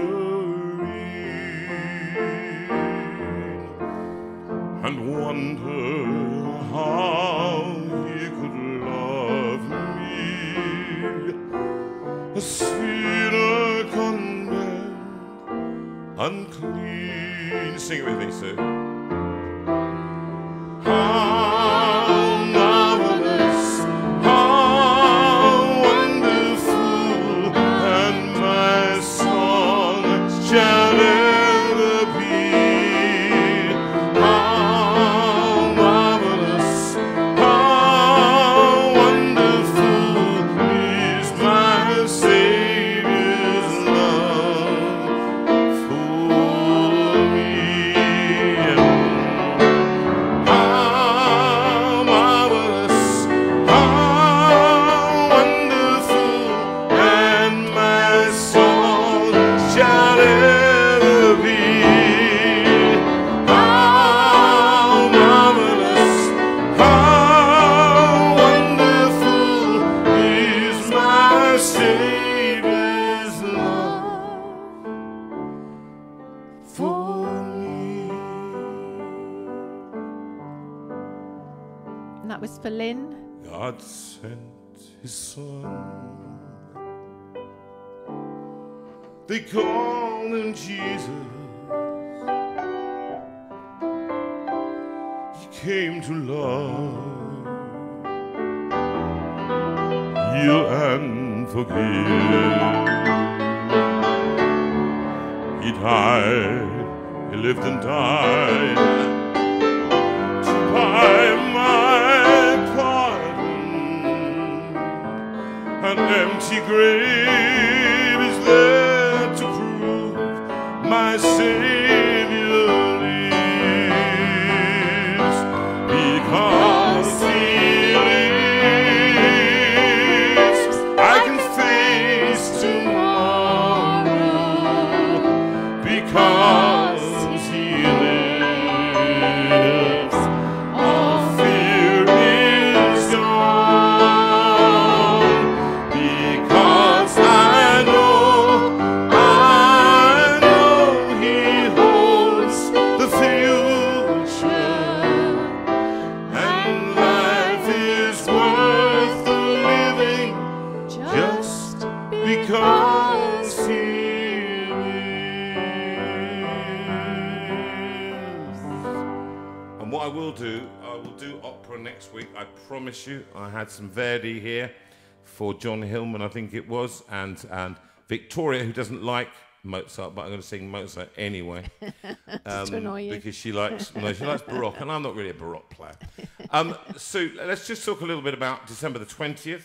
and wonder how He could love me, a sinner condemned, unclean. Sing it with me, Sue. that was for Lynn. God sent his son. They call him Jesus. He came to love, heal and forgive. He died, he lived and died to buy my pardon. An empty grave is there to prove my Savior lives. Because he lives, I can face tomorrow. Because he lives, all fear is gone. Because I know he holds the future, and life is worth the living just because he lives. And what I will do opera next week. I promise you. I had some Verdi here for John Hillman, I think it was, and Victoria, who doesn't like Mozart, but I'm going to sing Mozart anyway. Just to annoy you. Because she likes Baroque, and I'm not really a Baroque player. So let's just talk a little bit about December the 20th.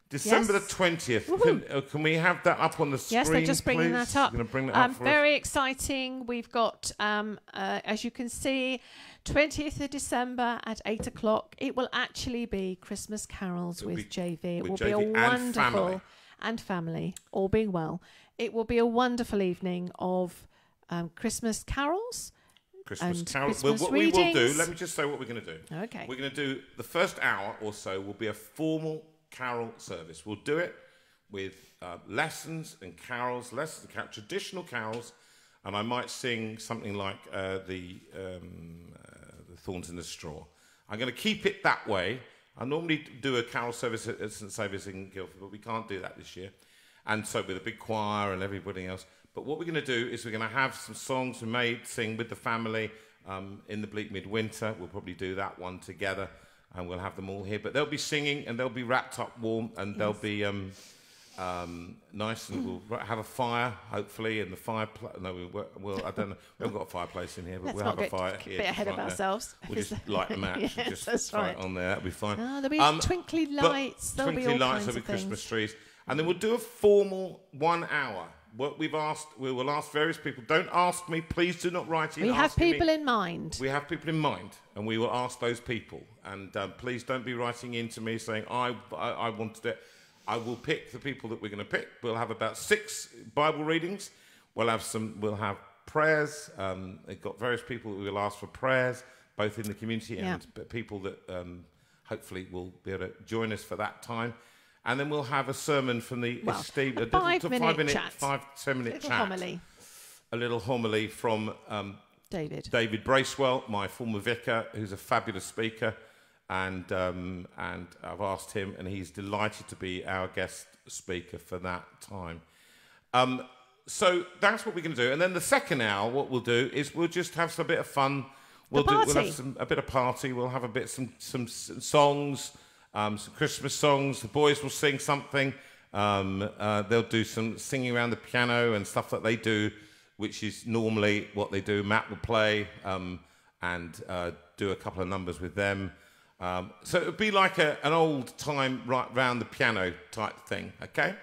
December Yes. the 20th. Woohoo. Can we have that up on the screen, Yes, they're just bringing please? that up. You're going to bring that up for us? Very exciting. We've got, as you can see, 20th of December at 8 o'clock. It will actually be Christmas carols with JV. It will be a JV and wonderful family. and family, all being well. It will be a wonderful evening of Christmas carols. Christmas and carol. Christmas What we will do, readings. let me just say what we're going to do. Okay. We're going to do the first hour or so will be a formal carol service. We'll do it with lessons and carols, traditional carols, and I might sing something like the Thorns in the Straw. I'm going to keep it that way. I normally do a carol service at St Saviour's in Guildford, but we can't do that this year. And so with a big choir and everybody else. But what we're going to do is we're going to have some songs we may sing with the family in the bleak midwinter. We'll probably do that one together, and we'll have them all here. But they'll be singing, and they'll be wrapped up warm, and they'll be nice, and we'll have a fire, hopefully, and the fire... no, well, I don't know. We haven't got a fireplace in here, but Let's we'll not have a get fire a here. bit ahead just of right there. ourselves. We'll just light a match Yes, and just that's throw right. it on there. That'll be fine. Oh, there'll be twinkly but lights. There'll be all kinds there'll be of Christmas things. trees. And then we'll do a formal 1 hour. What we will ask various people. Don't ask me, please do not write in. We have asking me. people in mind. We have people in mind, and we will ask those people. And please don't be writing in to me saying, I wanted it. I will pick the people that we're going to pick. We'll have about 6 Bible readings. We'll have prayers. We've got various people who will ask for prayers, both in the community and people that hopefully will be able to join us for that time. And then we'll have a sermon from the esteemed... a 5-minute chat. 5-10-minute chat. Homily. A little homily from David Bracewell, my former vicar, who's a fabulous speaker. And I've asked him, and he's delighted to be our guest speaker for that time. So that's what we're going to do. And then the second hour, what we'll do is we'll just have a bit of fun. We'll have a bit of party. We'll have some songs, some Christmas songs. The boys will sing something. They'll do some singing around the piano and stuff that they do, which is normally what they do. Matt will play and do a couple of numbers with them. So it would be like an old time right round the piano type thing, okay?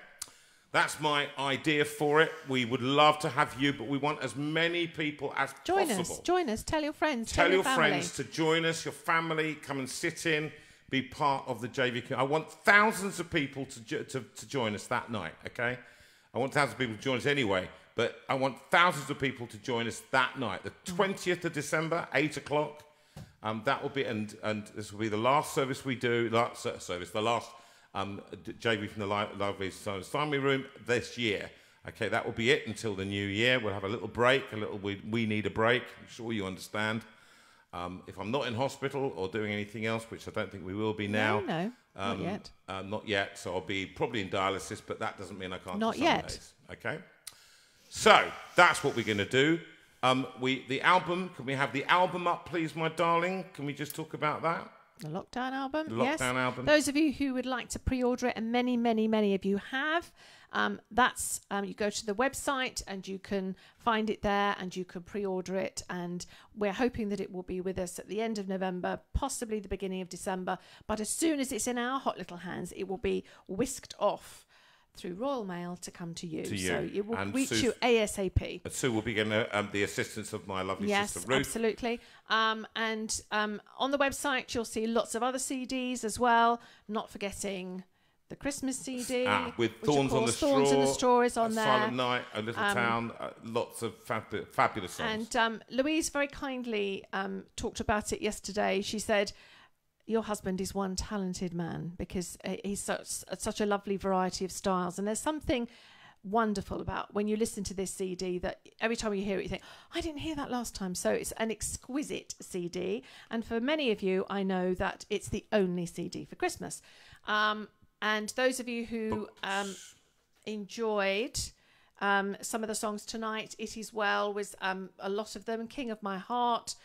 That's my idea for it. We would love to have you, but we want as many people as possible. Join us. Tell your friends. Tell your family. friends to join us, your family, come and sit in, be part of the JV community. I want thousands of people to join us that night, okay? I want thousands of people to join us anyway, but I want thousands of people to join us that night, the 20th of December, 8 o'clock. That will be, and this will be the last service we do, the last JV from the lovely Steinway Room this year. Okay, that will be it until the new year. We'll have a little break, we need a break. I'm sure you understand. If I'm not in hospital or doing anything else, which I don't think we will be now. No, not yet. Not yet. So I'll be probably in dialysis, but that doesn't mean I can't Not do yet. Sundays. Okay. So that's what we're going to do. The album. Can we have the album up, please, my darling? Can we just talk about that? The Lockdown album, The Lockdown album. Those of you who would like to pre-order it, and many, many, many of you have, you go to the website and you can find it there and you can pre-order it. And we're hoping that it will be with us at the end of November, possibly the beginning of December. But as soon as it's in our hot little hands, it will be whisked off through Royal Mail to come to you. So it will reach you ASAP. Sue will be getting the assistance of my lovely sister Ruth. Yes, absolutely. On the website, you'll see lots of other CDs as well, not forgetting the Christmas CD. With Thorns on the Straw. Thorns in the Straw is on there. Silent Night, A Little Town, lots of fabulous songs. And Louise very kindly talked about it yesterday. She said, your husband is one talented man, because he's such a lovely variety of styles. And there's something wonderful about when you listen to this CD that every time you hear it, you think, I didn't hear that last time. So it's an exquisite CD. And for many of you, I know that it's the only CD for Christmas. And those of you who enjoyed some of the songs tonight, It Is Well was a lot of them. King of My Heart,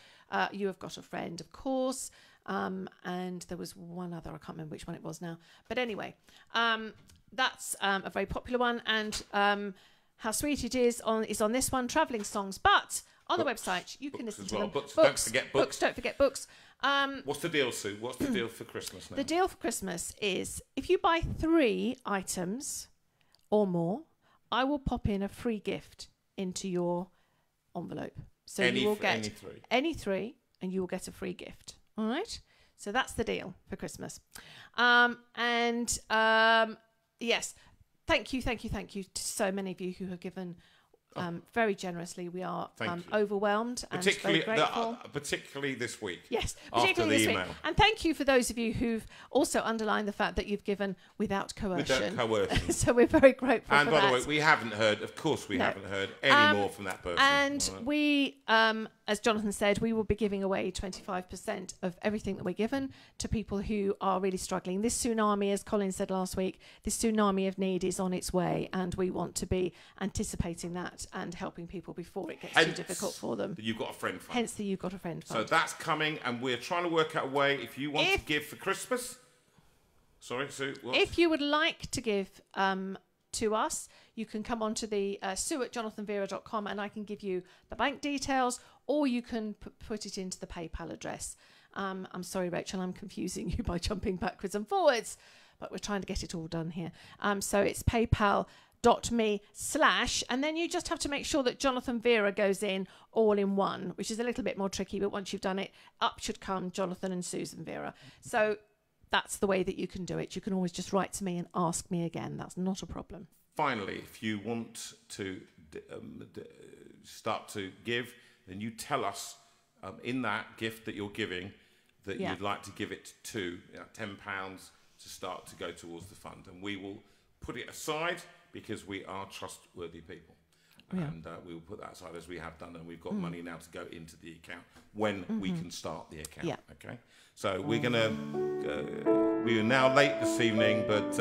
You Have Got a Friend, of course. And there was one other, I can't remember which one it was now. But anyway, that's a very popular one. And How Sweet It Is on this one, Travelling Songs. But on the website, you can listen to them. Books. Don't forget books. Don't forget books. What's the deal, Sue? What's the deal for Christmas now? The deal for Christmas is if you buy 3 items or more, I will pop in a free gift into your envelope. So you will get any 3 and you will get a free gift. All right. So that's the deal for Christmas. Yes, thank you to so many of you who have given very generously. We are overwhelmed and very grateful. Particularly this week. Yes, particularly this week. And thank you for those of you who've also underlined the fact that you've given without coercion. So we're very grateful and for that. And by the way, we haven't heard, of course haven't heard any more from that person. And we, as Jonathan said, we will be giving away 25% of everything that we're given to people who are really struggling. This tsunami, as Colin said last week, this tsunami of need is on its way, and we want to be anticipating that and helping people before it gets too difficult for them. You've got a friend fund. Hence the You've Got a Friend fund. So that's coming, and we're trying to work out a way, if you want to give for Christmas. Sorry, Sue, what? If you would like to give to us, you can come on to the sue@jonathanvera.com and I can give you the bank details, or you can put it into the PayPal address. I'm sorry, Rachel, I'm confusing you by jumping backwards and forwards, but we're trying to get it all done here. So it's PayPal.me/ and then you just have to make sure that Jonathan Vera goes in all in one, which is a little bit more tricky, but once you've done it, up should come Jonathan and Susan Vera. So that's the way that you can do it. You can always just write to me and ask me again. That's not a problem. Finally, if you want to start to give, then you tell us in that gift that you're giving that you'd like to give it to, £10 to start to go towards the fund, and we will put it aside because we are trustworthy people. And we will put that aside as we have done, and we've got money now to go into the account when we can start the account. Okay, so we're gonna we are now late this evening, but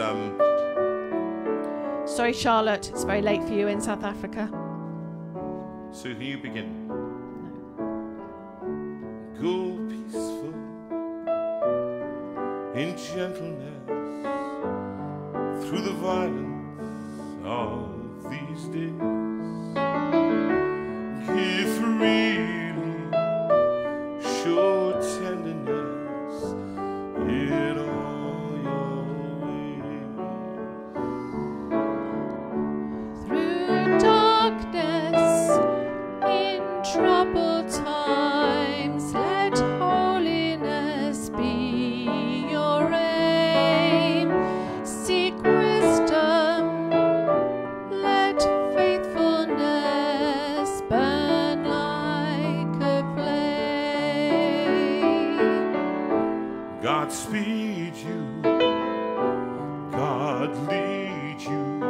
sorry, Charlotte, it's very late for you in South Africa. Sue, can you begin? Go peaceful in gentleness through the violence of these days. Give freely, show tenderness in all your ways. Through darkness, in troubled times, let holiness be your aim. Seek wisdom, let faithfulness burn like a flame. God speed you, God lead you,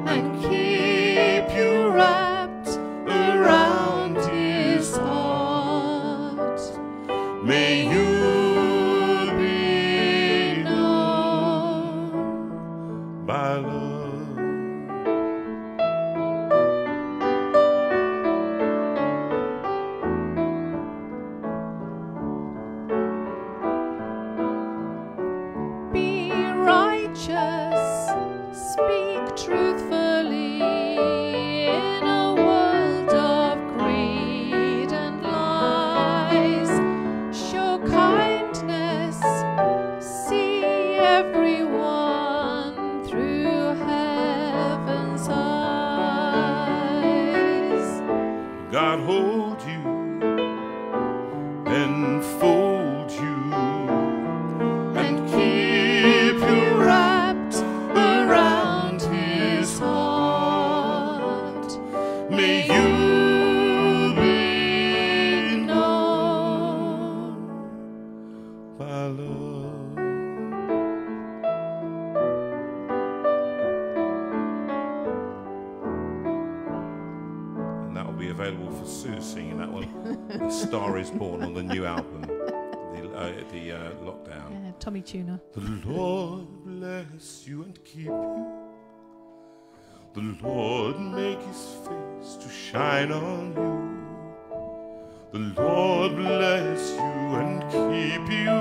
And keep you wrapped around his heart. May you be known by love. Be righteous, speak truthfully in a world of greed and lies. Show kindness, see everyone through heaven's eyes. God hold you, enfold you, and keep you Wrapped around his heart, May you be known. by love. And that will be available for Sue singing that one. A Star Is Born on the new album, the Lockdown. Yeah, Tommy Tuna. The Lord bless you and keep you. The Lord make his face to shine on you. The Lord bless you and keep you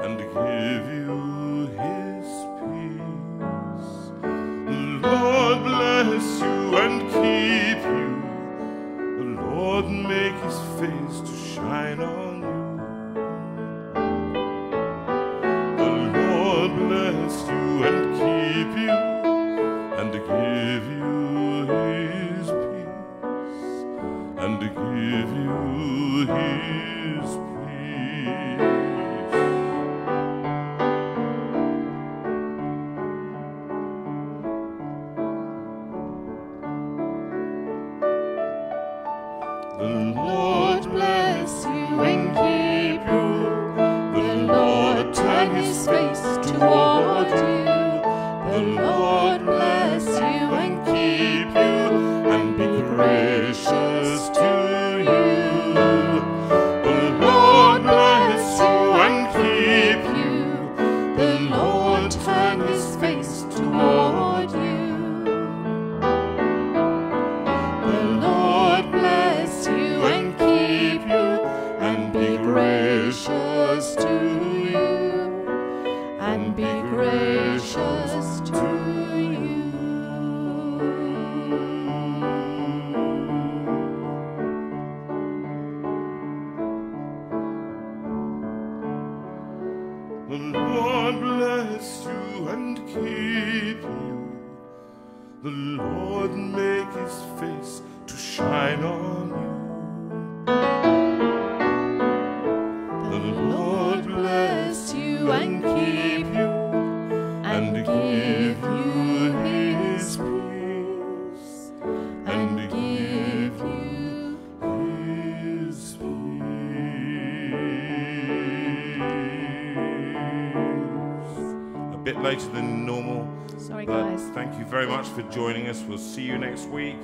and give you his peace. The Lord bless you and keep you. The Lord make his face to shine on you. The Lord bless you and keep you and give you his peace and give you his peace. The Lord bless you and keep you. The Lord turn his face toward you. The Lord bless you and keep you and be gracious to you. The Lord bless you and keep you. The Lord turn his face toward you. The Lord bless you and keep you and be gracious to you. And be gracious to you. The Lord bless you and keep you. The Lord make his face to shine on you. The Lord bless you and keep you and give you his peace and give you his peace. A bit later than normal. Sorry, But guys. thank you very much for joining us. We'll see you next week.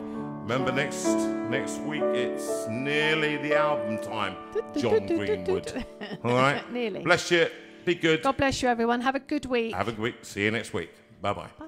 Remember, next week it's nearly the album time. John Greenwood. All right? Nearly. Bless you. Be good. God bless you, everyone. Have a good week. Have a good week. See you next week. Bye-bye. Bye.